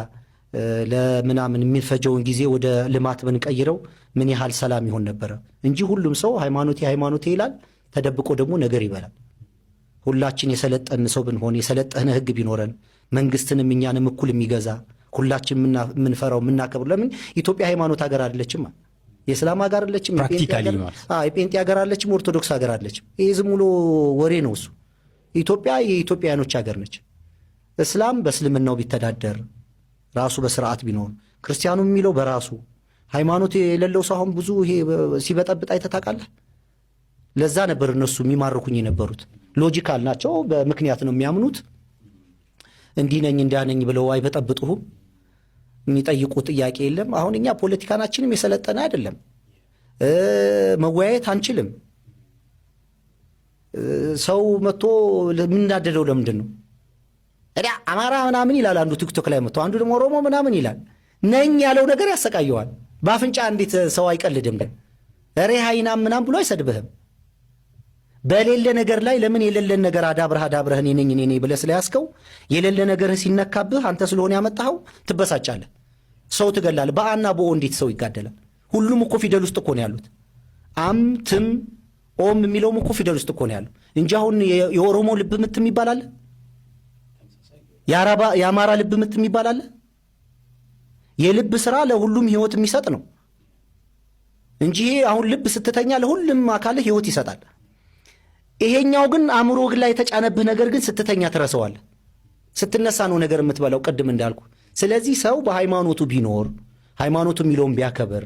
ለምናምን የሚፈጀውን ጊዜ ወደ ልማት ብንቀይረው ምን ያህል ሰላም ይሆን ነበረ እንጂ ሁሉም ሰው ሃይማኖቴ ይላል፣ ተደብቆ ደግሞ ነገር ይበላል። ሁላችን የሰለጠን ሰው ብንሆን የሰለጠነ ህግ ቢኖረን መንግስትንም እኛንም እኩል የሚገዛ ሁላችን የምንፈራው የምናከብር። ለምን ኢትዮጵያ ሃይማኖት ሀገር አይደለችም? የእስላም ሀገር አይደለችም? የጴንጤ ሀገር አይደለችም? ኦርቶዶክስ ሀገር አይደለችም? ይሄ ዝም ብሎ ወሬ ነው እሱ። ኢትዮጵያ የኢትዮጵያውያኖች ሀገር ነች። እስላም በእስልምናው ቢተዳደር ራሱ በስርዓት ቢኖር፣ ክርስቲያኑ የሚለው በራሱ ሃይማኖት የሌለው ሰው አሁን ብዙ ይሄ ሲበጠብጥ አይተህ ታውቃለህ? ለዛ ነበር እነሱ የሚማርኩኝ የነበሩት። ሎጂካል ናቸው፣ በምክንያት ነው የሚያምኑት። እንዲህ ነኝ እንዲያ ነኝ ብለው አይበጠብጡህም። የሚጠይቁት ጥያቄ የለም። አሁን እኛ ፖለቲካናችንም የሰለጠነ አይደለም። መወያየት አንችልም። ሰው መጥቶ የምናደደው ለምንድን ነው? እዳ አማራ ምናምን ይላል አንዱ ቲክቶክ ላይ መጥቶ፣ አንዱ ደግሞ ኦሮሞ ምናምን ይላል። ነኝ ያለው ነገር ያሰቃየዋል። በአፍንጫ እንዴት ሰው አይቀልድም? ግን እሬ ሃይናም ምናምን ብሎ አይሰድብህም። በሌለ ነገር ላይ ለምን የሌለን ነገር አዳብረህ እኔ ነኝ ብለህ ስለያዝከው የሌለ ነገር ሲነካብህ አንተ ስለሆነ ያመጣኸው ትበሳጫለህ። ሰው ትገላለህ። በአና በኦ እንዴት ሰው ይጋደላል? ሁሉም እኮ ፊደል ውስጥ እኮ ነው ያሉት። አም ትም ኦም የሚለውም እኮ ፊደል ውስጥ እኮ ነው ያለው እንጂ አሁን የኦሮሞ ልብ ምት የሚባል አለ? የአማራ ልብ ምት የሚባል አለ? የልብ ስራ ለሁሉም ህይወት የሚሰጥ ነው እንጂ አሁን ልብ ስትተኛ ለሁሉም አካልህ ህይወት ይሰጣል። ይሄኛው ግን አእምሮ ላይ የተጫነብህ ነገር ግን ስትተኛ ትረሳዋለህ። ስትነሳ ነው ነገር የምትበላው ቅድም እንዳልኩ። ስለዚህ ሰው በሃይማኖቱ ቢኖር ሃይማኖቱ የሚለውን ቢያከብር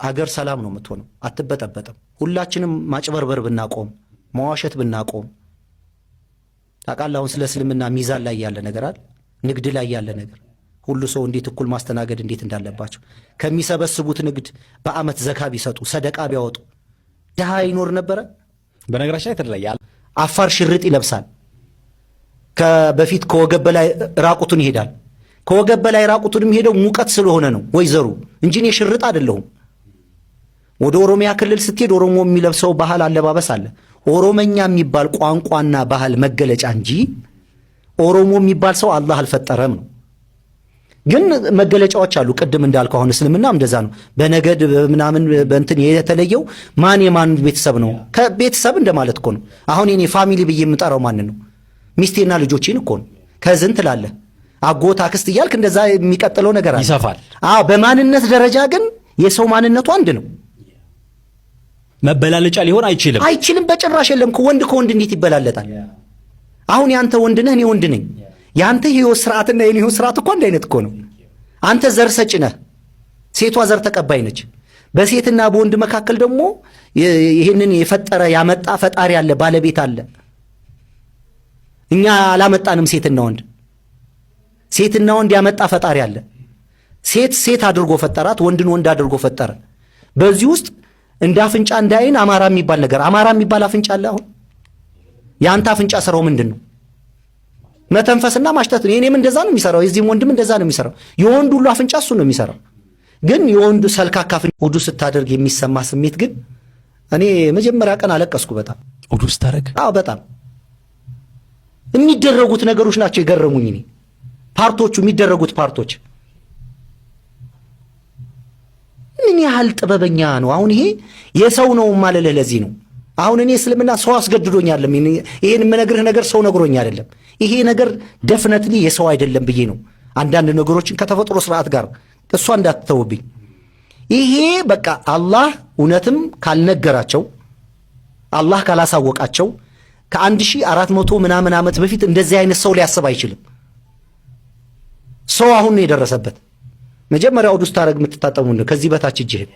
አገር ሰላም ነው የምትሆነው፣ አትበጠበጥም። ሁላችንም ማጭበርበር ብናቆም፣ መዋሸት ብናቆም። ታውቃለህ አሁን ስለ እስልምና ሚዛን ላይ ያለ ነገር አለ፣ ንግድ ላይ ያለ ነገር ሁሉ ሰው እንዴት እኩል ማስተናገድ እንዴት እንዳለባቸው። ከሚሰበስቡት ንግድ በአመት ዘካ ቢሰጡ ሰደቃ ቢያወጡ ድሃ ይኖር ነበረ? በነገራችን ላይ ተደላያል። አፋር ሽርጥ ይለብሳል። በፊት ከወገብ በላይ ራቁቱን ይሄዳል። ከወገብ በላይ ራቁቱን የሚሄደው ሙቀት ስለሆነ ነው ወይዘሩ እንጂ እኔ ሽርጥ አይደለሁም። ወደ ኦሮሚያ ክልል ስትሄድ ኦሮሞ የሚለብሰው ባህል አለባበስ አለ። ኦሮመኛ የሚባል ቋንቋና ባህል መገለጫ እንጂ ኦሮሞ የሚባል ሰው አላህ አልፈጠረም ነው። ግን መገለጫዎች አሉ። ቅድም እንዳልከው አሁን እስልምናም እንደዛ ነው። በነገድ ምናምን በእንትን የተለየው ማን የማን ቤተሰብ ነው? ከቤተሰብ እንደማለት እኮ ነው። አሁን የኔ ፋሚሊ ብዬ የምጠራው ማን ነው? ሚስቴና ልጆቼን እኮ ነው። ከዝን ትላለህ አጎት አክስት እያልክ እንደዛ የሚቀጥለው ነገር አለ፣ ይሰፋል። አዎ በማንነት ደረጃ ግን የሰው ማንነቱ አንድ ነው። መበላለጫ ሊሆን አይችልም በጭራሽ የለም። ወንድ ከወንድ እንዴት ይበላለጣል? አሁን ያንተ ወንድ ነህ፣ እኔ ወንድ ነኝ። ያንተ ህይወት ስርዓትና የኔ ህይወት ስርዓት እኮ አንድ አይነት እኮ ነው። አንተ ዘር ሰጭ ነህ፣ ሴቷ ዘር ተቀባይ ነች። በሴትና በወንድ መካከል ደግሞ ይህንን የፈጠረ ያመጣ ፈጣሪ አለ፣ ባለቤት አለ። እኛ አላመጣንም ሴትና ወንድ። ሴትና ወንድ ያመጣ ፈጣሪ አለ። ሴት አድርጎ ፈጠራት፣ ወንድን ወንድ አድርጎ ፈጠረ። በዚህ ውስጥ እንደ አፍንጫ እንደ አይን አማራ የሚባል ነገር አማራ የሚባል አፍንጫ አለ። አሁን ያንተ አፍንጫ ስራው ምንድን ነው? መተንፈስና ማሽተት ነው። የኔም እንደዛ ነው የሚሰራው፣ የዚህም ወንድም እንደዛ ነው የሚሰራው። የወንድ ሁሉ አፍንጫ እሱ ነው የሚሰራው። ግን የወንዱ ሰልካካ አፍንጫ ውዱ ስታደርግ የሚሰማ ስሜት ግን እኔ መጀመሪያ ቀን አለቀስኩ በጣም ውዱ ስታደርግ። አዎ በጣም የሚደረጉት ነገሮች ናቸው የገረሙኝ። እኔ ፓርቶቹ የሚደረጉት ፓርቶች ምን ያህል ጥበበኛ ነው። አሁን ይሄ የሰው ነው ማለት ለዚህ ነው። አሁን እኔ እስልምና ሰው አስገድዶኝ አይደለም። ይሄን የምነግርህ ነገር ሰው ነግሮኝ አይደለም። ይሄ ነገር ደፍነትሊ የሰው አይደለም ብዬ ነው አንዳንድ ነገሮችን ከተፈጥሮ ስርዓት ጋር እሷ እንዳትተውብኝ። ይሄ በቃ አላህ እውነትም ካልነገራቸው አላህ ካላሳወቃቸው ከ1400 ምናምን ዓመት በፊት እንደዚህ አይነት ሰው ሊያስብ አይችልም። ሰው አሁን ነው የደረሰበት። መጀመሪያ ውዱ ስታደርግ የምትታጠቡ ነው ከዚህ በታች እጅህን።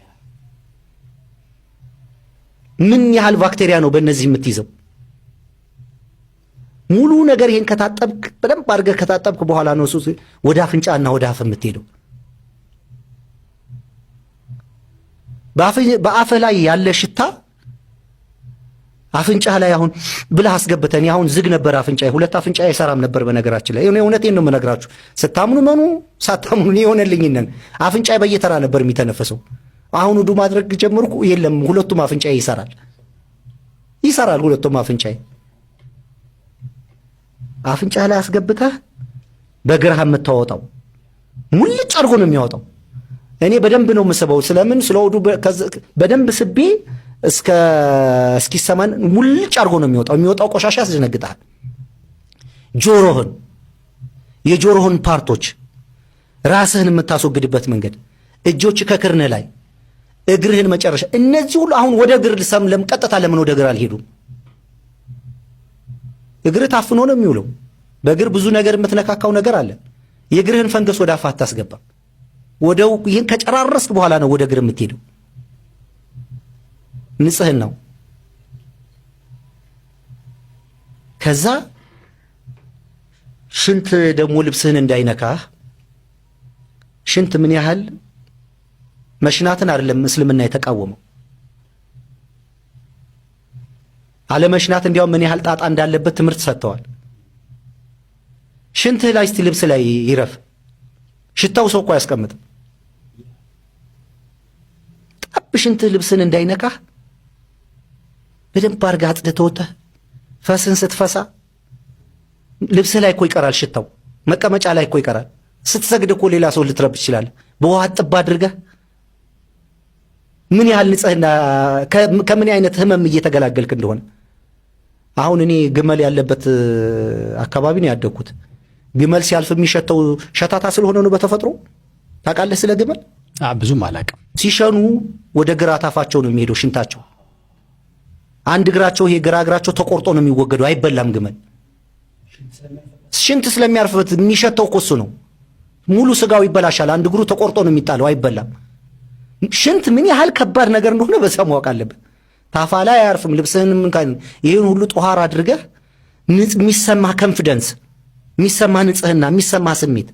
ምን ያህል ባክቴሪያ ነው በእነዚህ የምትይዘው? ሙሉ ነገር ይሄን ከታጠብክ በደንብ አድርገህ ከታጠብክ በኋላ ነው ወደ አፍንጫና ወደ አፍ የምትሄደው። በአፍህ ላይ ያለ ሽታ አፍንጫህ ላይ አሁን ብለህ አስገብተን አሁን ዝግ ነበር አፍንጫዬ፣ ሁለት አፍንጫ አይሰራም ነበር። በነገራችን ላይ እውነቴን ነው የምነግራችሁ። ስታምኑ መኑ ሳታምኑ የሆነልኝነን አፍንጫዬ በየተራ ነበር የሚተነፈሰው። አሁን ውዱ ማድረግ ጀመርኩ፣ የለም ሁለቱም አፍንጫዬ ይሰራል። ሁለቱም አፍንጫዬ አፍንጫህ ላይ አስገብተህ በግራህ የምታወጣው ሙልጭ አድርጎ ነው የሚያወጣው። እኔ በደንብ ነው የምስበው። ስለምን ስለ ውዱ በደንብ ስቤ እስኪሰማን ሙልጭ አድርጎ ነው የሚወጣው። ቆሻሻ ያስደነግጣል። ጆሮህን፣ የጆሮህን ፓርቶች ራስህን የምታስወግድበት መንገድ፣ እጆች ከክርንህ ላይ፣ እግርህን መጨረሻ፣ እነዚህ ሁሉ አሁን ወደ እግር ቀጥታ ለምን ወደ እግር አልሄዱም? እግርህ ታፍኖ ነው የሚውለው። በእግር ብዙ ነገር የምትነካካው ነገር አለ። የእግርህን ፈንገስ ወደ አፍ አታስገባም። ወደው ይህን ከጨራረስክ በኋላ ነው ወደ እግር የምትሄደው። ንጽህናው ከዛ ሽንት ደግሞ ልብስህን እንዳይነካህ። ሽንት ምን ያህል መሽናትን አይደለም እስልምና የተቃወመው፣ አለመሽናት እንዲያውም ምን ያህል ጣጣ እንዳለበት ትምህርት ሰጥተዋል። ሽንትህ ላይ እስቲ ልብስ ላይ ይረፍ። ሽታው ሰው እኮ አያስቀምጥም። ጠብ ሽንትህ ልብስን እንዳይነካህ በደንብ አድርገህ አጽድተውተህ ፈስን ስትፈሳ ልብስህ ላይ እኮ ይቀራል ሽታው፣ መቀመጫ ላይ እኮ ይቀራል። ስትሰግድ እኮ ሌላ ሰው ልትረብሽ ይችላል። በውሃ ጥብ አድርገህ ምን ያህል ንጽህና ከምን አይነት ህመም እየተገላገልክ እንደሆነ። አሁን እኔ ግመል ያለበት አካባቢ ነው ያደግኩት። ግመል ሲያልፍ የሚሸተው ሸታታ ስለሆነ ነው በተፈጥሮ። ታውቃለህ ስለ ግመል? ብዙም አላውቅም። ሲሸኑ ወደ ግራ ታፋቸው ነው የሚሄደው ሽንታቸው። አንድ እግራቸው ይሄ ግራ እግራቸው ተቆርጦ ነው የሚወገደው። አይበላም ግመል ሽንት ስለሚያርፍበት የሚሸተው እኮ እሱ ነው። ሙሉ ስጋው ይበላሻል። አንድ እግሩ ተቆርጦ ነው የሚጣለው። አይበላም። ሽንት ምን ያህል ከባድ ነገር እንደሆነ በዛ ማወቅ አለብህ። ታፋ ላይ አያርፍም። ልብስህንም ይህን ሁሉ ጦሃር አድርገህ የሚሰማህ ኮንፊደንስ፣ የሚሰማህ ንጽህና፣ የሚሰማህ ስሜት፣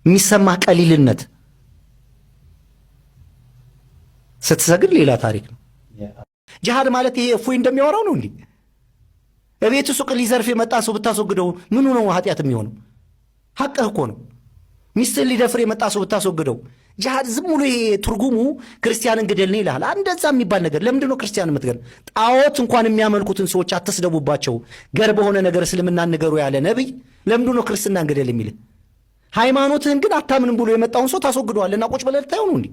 የሚሰማህ ቀሊልነት ስትሰግድ ሌላ ታሪክ ነው። ጂሃድ ማለት ይሄ እፎይ እንደሚያወራው ነው እንዴ? እቤቱ ሱቅ ሊዘርፍ የመጣ ሰው ብታስወግደው ምኑ ነው ኃጢአት የሚሆነው? ሐቅህ እኮ ነው። ሚስትህን ሊደፍር የመጣ ሰው ብታስወግደው ጂሃድ ዝም ብሎ ይሄ ትርጉሙ ክርስቲያንን ግደል ነው ይልሃል። እንደዛ የሚባል ነገር ለምንድን ነው ክርስቲያን የምትገል? ጣዖት እንኳን የሚያመልኩትን ሰዎች አትስደቡባቸው፣ ገር በሆነ ነገር እስልምና ንገሩ ያለ ነብይ ለምንድን ነው ክርስትናን ግደል የሚልህ? ሃይማኖትህን ግን አታምንም ብሎ የመጣውን ሰው ታስወግደዋልና ቁጭ ብለህ ልታየው ነው እንዴ?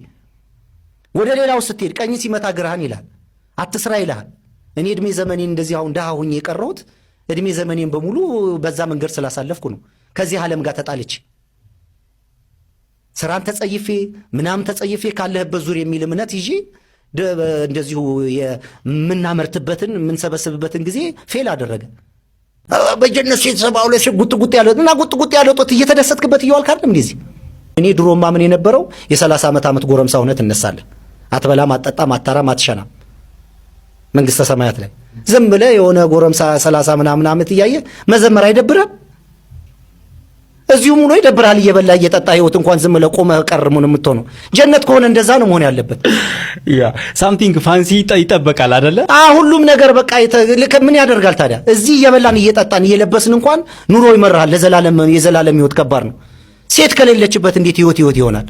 ወደ ሌላው ስትሄድ ቀኝ ሲመታ ግራህን ይልሃል፣ አትስራ ይልሃል። እኔ እድሜ ዘመኔን እንደዚህ አሁን ደሃ ሆኜ የቀረሁት እድሜ ዘመኔን በሙሉ በዛ መንገድ ስላሳለፍኩ ነው። ከዚህ ዓለም ጋር ተጣልቼ ስራን ተጸይፌ ምናምን ተጸይፌ ካለህበት ዙር የሚል እምነት ይዤ እንደዚሁ የምናመርትበትን የምንሰበስብበትን ጊዜ ፌል አደረገ። በጀነት ሲሰባው ለሽ ጉጥ ያለውና ጉጥ ያለው ጦት እየተደሰትክበት እየዋልክ አይደል? እንደዚህ እኔ ድሮማ ምን የነበረው የ30 ዓመት ጎረምሳ ሆነህ ትነሳለህ። አትበላም፣ አትጠጣም፣ አታራም፣ አትሸናም። መንግስተ ሰማያት ላይ ዝም ብለህ የሆነ ጎረምሳ 30 ምናምን ዓመት እያየ መዘመር አይደብርም? እዚሁም ሆኖ ይደብራል። እየበላ እየጠጣ ህይወት እንኳን ዝም ብለህ ቆመህ ቀርሙን የምትሆነው። ጀነት ከሆነ እንደዛ ነው መሆን ያለበት። ያ ሳምቲንግ ፋንሲ ይጠበቃል አይደለ? ሁሉም ነገር በቃ ምን ያደርጋል ታዲያ? እዚህ እየበላን እየጠጣን እየለበስን እንኳን ኑሮ ይመራል ለዘላለም። የዘላለም ህይወት ከባድ ነው። ሴት ከሌለችበት እንዴት ህይወት ይሆናል?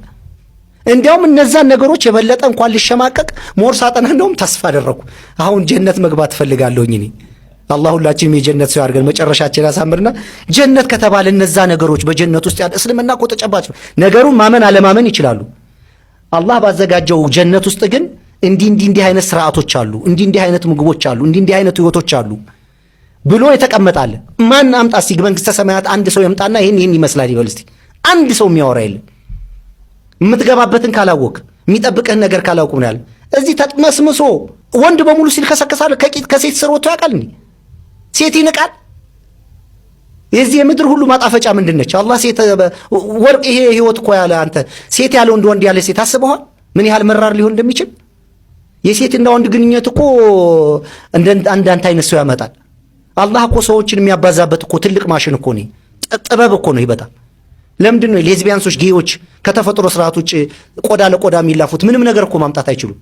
እንዲያውም እነዛን ነገሮች የበለጠ እንኳን ሊሸማቀቅ ሞር ሳጠና እንደውም ተስፋ አደረኩ። አሁን ጀነት መግባት ፈልጋለሁኝ እኔ። አላህ ሁላችንም የጀነት ሰው ያድርገን፣ መጨረሻችን ያሳምርና። ጀነት ከተባለ እነዛ ነገሮች በጀነት ውስጥ ያለ እስልምና እኮ ተጨባጭ ነገሩን ማመን አለማመን ይችላሉ። አላህ ባዘጋጀው ጀነት ውስጥ ግን እንዲህ አይነት ስርዓቶች አሉ፣ እንዲህ አይነት ምግቦች አሉ፣ እንዲህ አይነት ህይወቶች አሉ ብሎ የተቀመጣለ። ማን አምጣ እስቲ መንግስተ ሰማያት አንድ ሰው ይምጣና ይሄን ይመስላል ይበል እስቲ። አንድ ሰው የሚያወራ የለም። የምትገባበትን ካላወቅ የሚጠብቅህን ነገር ካላውቁ ነው ያለ። እዚህ ተጥመስምሶ ወንድ በሙሉ ሲልከሰከሳል ከሴት ስር ወጥቶ ያውቃል እንዴ? ሴት ይንቃል። የዚህ የምድር ሁሉ ማጣፈጫ ምንድነች? አላህ ሴት ወርቅ ይሄ ህይወት እኮ ያለ አንተ ሴት ያለው ወንድ ያለ ሴት አስበዋል? ምን ያህል መራር ሊሆን እንደሚችል። የሴትና ወንድ ግንኙነት እኮ አንዳንተ አይነት ሰው ያመጣል። አላህ እኮ ሰዎችን የሚያባዛበት እኮ ትልቅ ማሽን እኮ ነው። ጥበብ እኮ ነው ይበጣል። ለምንድን ነው ሌዝቢያንሶች ጌዮች ከተፈጥሮ ስርዓት ውጭ ቆዳ ለቆዳ የሚላፉት? ምንም ነገር እኮ ማምጣት አይችሉም።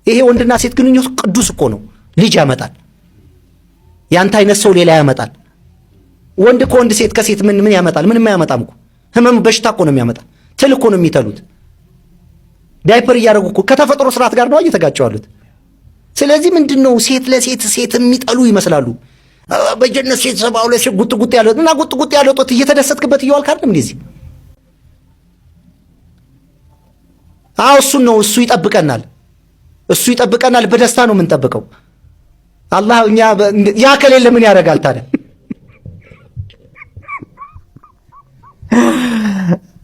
ይሄ ወንድና ሴት ግንኙነት ቅዱስ እኮ ነው። ልጅ ያመጣል። ያንተ አይነት ሰው ሌላ ያመጣል። ወንድ ከወንድ ሴት ከሴት ምን ያመጣል? ምንም አያመጣም እኮ። ህመም በሽታ እኮ ነው የሚያመጣ። ትል እኮ ነው የሚተሉት። ዳይፐር እያደረጉ እኮ ከተፈጥሮ ስርዓት ጋር ነው እየተጋጨው ያሉት። ስለዚህ ምንድነው ሴት ለሴት የሚጠሉ ይመስላሉ። በጀነት ሴት ሰባው ለሽ ጉጥ ያለውና ጉጥ ያለው ጦት እየተደሰትክበት እየዋልክ አይደል? እንደዚህ እሱን ነው። እሱ ይጠብቀናል። በደስታ ነው የምንጠብቀው። አላህ እኛ ያ ከሌለ ምን ያደርጋል ታዲያ?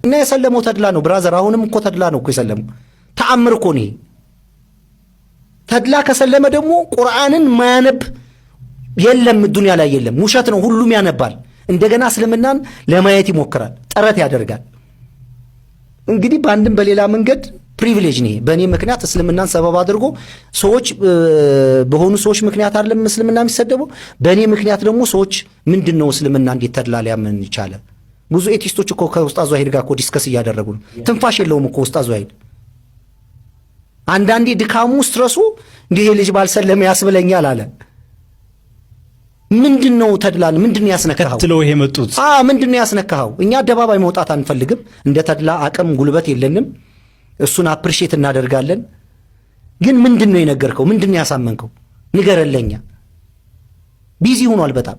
እና የሰለመው ተድላ ነው ብራዘር። አሁንም እኮ ተድላ ነው እኮ የሰለመው። ተአምር እኮ ነው። ተድላ ከሰለመ ደግሞ ቁርአንን ማያነብ የለም፣ ዱንያ ላይ የለም። ውሸት ነው። ሁሉም ያነባል። እንደገና እስልምናን ለማየት ይሞክራል፣ ጥረት ያደርጋል። እንግዲህ በአንድም በሌላ መንገድ ፕሪቪሌጅ ነው። በእኔ ምክንያት እስልምናን ሰበብ አድርጎ ሰዎች በሆኑ ሰዎች ምክንያት አይደለም እስልምና የሚሰደበው። በእኔ ምክንያት ደግሞ ሰዎች ምንድነው እስልምና እንዴት ተድላ ሊያምን ይቻለ? ብዙ ኤቲስቶች እኮ ከኡስታዝ ዋሂድ ጋር እኮ ዲስከስ እያደረጉ ነው። ትንፋሽ የለውም እኮ ኡስታዝ ዋሂድ። አንዳንዴ ድካሙ ስትረሱ እንዲህ ልጅ ባልሰለመ ያስብለኛል አለ። ምንድነው ተድላን ምንድነው ያስነካው? ተትለው ይሄ መጡት ምንድነው ያስነካው? እኛ አደባባይ መውጣት አንፈልግም። እንደ ተድላ አቅም ጉልበት የለንም። እሱን አፕሪሺየት እናደርጋለን። ግን ምንድነው የነገርከው? ምንድነው ያሳመንከው? ንገረለኛ። ቢዚ ሆኗል በጣም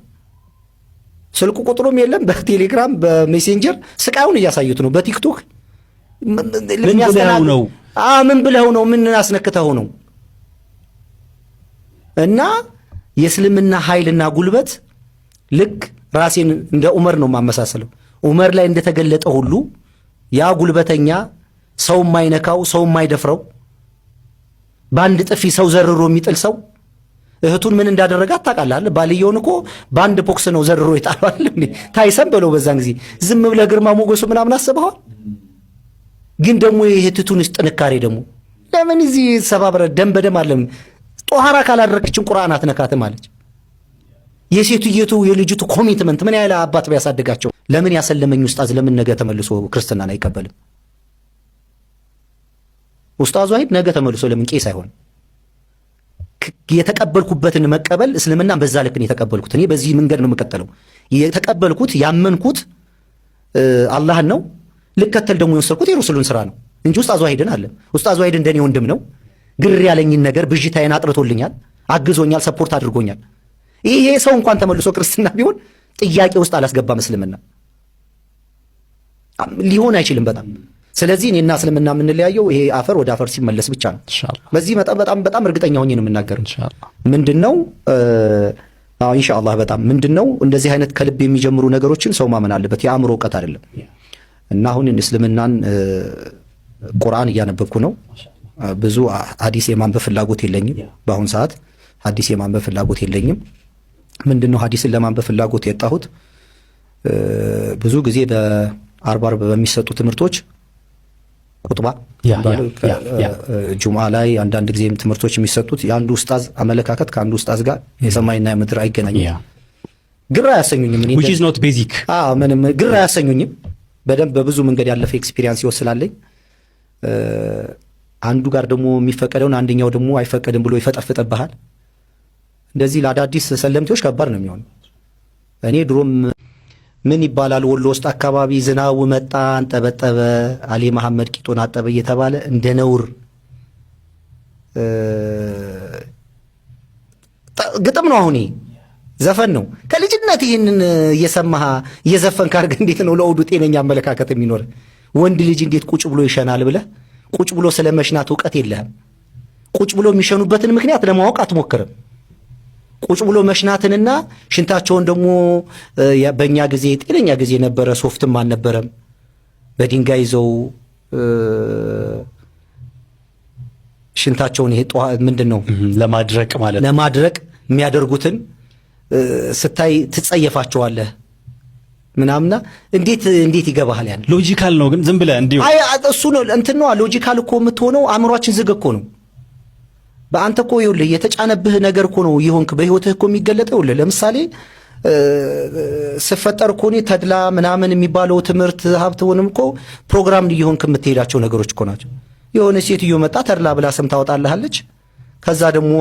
ስልኩ ቁጥሩም የለም። በቴሌግራም በሜሴንጀር ስቃዩን እያሳዩት ነው። በቲክቶክ ምን ብለው ነው? ምን አስነክተው ነው? እና የእስልምና ኃይልና ጉልበት ልክ ራሴን እንደ ዑመር ነው ማመሳሰለው። ዑመር ላይ እንደተገለጠ ሁሉ ያ ጉልበተኛ ሰው ማይነካው ሰው ማይደፍረው ባንድ ጥፊ ሰው ዘርሮ የሚጥል ሰው እህቱን ምን እንዳደረጋት ታውቃለህ? ባልየውን እኮ ባንድ ቦክስ ነው ዘርሮ ይጣላል እንዴ? ታይሰን በለው በዛን ጊዜ ዝም ብለህ ግርማ ሞገሱ ምናምን አስበሃል? ግን ደግሞ የእህቱንስ ጥንካሬ ደግሞ ለምን እዚህ ሰባብረ ደም በደም አለም ጧሃራ ካላደረክችን ቁርአን አትነካትም አለች። የሴትየቱ የልጅቱ ኮሚትመንት ምን ያህል አባት ቢያሳድጋቸው ለምን ያሰለመኝ ኡስታዝ ለምን ነገ ተመልሶ ክርስትናን አይቀበልም? ኡስታዙ አይደል ነገ ተመልሶ ለምን ቄስ አይሆን? የተቀበልኩበትን መቀበል እስልምና በዛ ልክ ነው የተቀበልኩት። እኔ በዚህ መንገድ ነው የምከተለው። የተቀበልኩት ያመንኩት አላህን ነው። ልከተል ደግሞ የወሰድኩት የረሱሉን ስራ ነው እንጂ ኡስታዙ አይደን አለ። ኡስታዙ አይደን እንደኔ ወንድም ነው። ግር ያለኝን ነገር ብዥታዬን አጥርቶልኛል፣ አግዞኛል፣ ሰፖርት አድርጎኛል። ይሄ ሰው እንኳን ተመልሶ ክርስትና ቢሆን ጥያቄ ውስጥ አላስገባም። እስልምና ሊሆን አይችልም በጣም። ስለዚህ እኔና እስልምና የምንለያየው ይሄ አፈር ወደ አፈር ሲመለስ ብቻ ነው። በዚህ በጣም እርግጠኛ ሆኜ ነው የምናገረው። ምንድነው ኢንሻአላህ በጣም ምንድነው እንደዚህ አይነት ከልብ የሚጀምሩ ነገሮችን ሰው ማመን አለበት። የአእምሮ ዕውቀት አይደለም። እና አሁን እስልምናን ቁርአን እያነበብኩ ነው። ብዙ ሐዲስ የማንበብ ፍላጎት የለኝም። በአሁን ሰዓት ሐዲስ የማንበብ ፍላጎት የለኝም። ምንድነው ሐዲስን ለማንበብ ፍላጎት የጣሁት? ብዙ ጊዜ በአርብ በሚሰጡ ትምህርቶች ቁጥባ ጁምዓ ላይ አንዳንድ ጊዜ ትምህርቶች የሚሰጡት የአንዱ ኡስታዝ አመለካከት ከአንዱ ኡስታዝ ጋር የሰማይና የምድር አይገናኝም። ግራ ያሰኙኝም እኔ which is not basic ምንም ግራ ያሰኙኝም። በደንብ በብዙ መንገድ ያለፈ ኤክስፒሪየንስ ይወስላልኝ። አንዱ ጋር ደግሞ የሚፈቀደውን አንደኛው ደግሞ አይፈቀድም ብሎ ይፈጠፍጥብሃል። እንደዚህ ለአዳዲስ ሰለምቴዎች ከባድ ነው የሚሆነው። እኔ ድሮም ምን ይባላል ወሎ ውስጥ አካባቢ ዝናቡ መጣ አንጠበጠበ አሊ መሐመድ ቂጦን አጠበ እየተባለ እንደ ነውር ግጥም ነው። አሁን ዘፈን ነው። ከልጅነት ይህንን እየሰማህ እየዘፈንክ አድርገህ እንዴት ነው ለውዱ ጤነኛ አመለካከት የሚኖር? ወንድ ልጅ እንዴት ቁጭ ብሎ ይሸናል ብለህ ቁጭ ብሎ ስለመሽናት ዕውቀት የለህም። ቁጭ ብሎ የሚሸኑበትን ምክንያት ለማወቅ አትሞክርም። ቁጭ ብሎ መሽናትንና ሽንታቸውን ደግሞ በእኛ ጊዜ ጤነኛ ጊዜ ነበረ፣ ሶፍትም አልነበረም። በድንጋይ ይዘው ሽንታቸውን ይሄ ምንድነው ለማድረቅ ማለት ለማድረቅ የሚያደርጉትን ስታይ ትጸየፋቸዋለህ ምናምና እንዴት ይገባሃል? ያን ሎጂካል ነው ግን ዝም ብለህ እንዲሁ እሱ ነው እንትን ነው ሎጂካል እኮ የምትሆነው አእምሯችን ዝግ እኮ ነው። በአንተ እኮ ይኸውልህ የተጫነብህ ነገር እኮ ነው ይሆንክ በህይወትህ እኮ የሚገለጠው። ይኸውልህ ለምሳሌ ስፈጠር እኮ እኔ ተድላ ምናምን የሚባለው ትምህርት ሀብት ሆንም እኮ ፕሮግራም ይሆንክ የምትሄዳቸው ነገሮች እኮ ናቸው። የሆነ ሴትዮ መጣ ተድላ ብላ ስም ታወጣልሃለች። ከዛ ደግሞ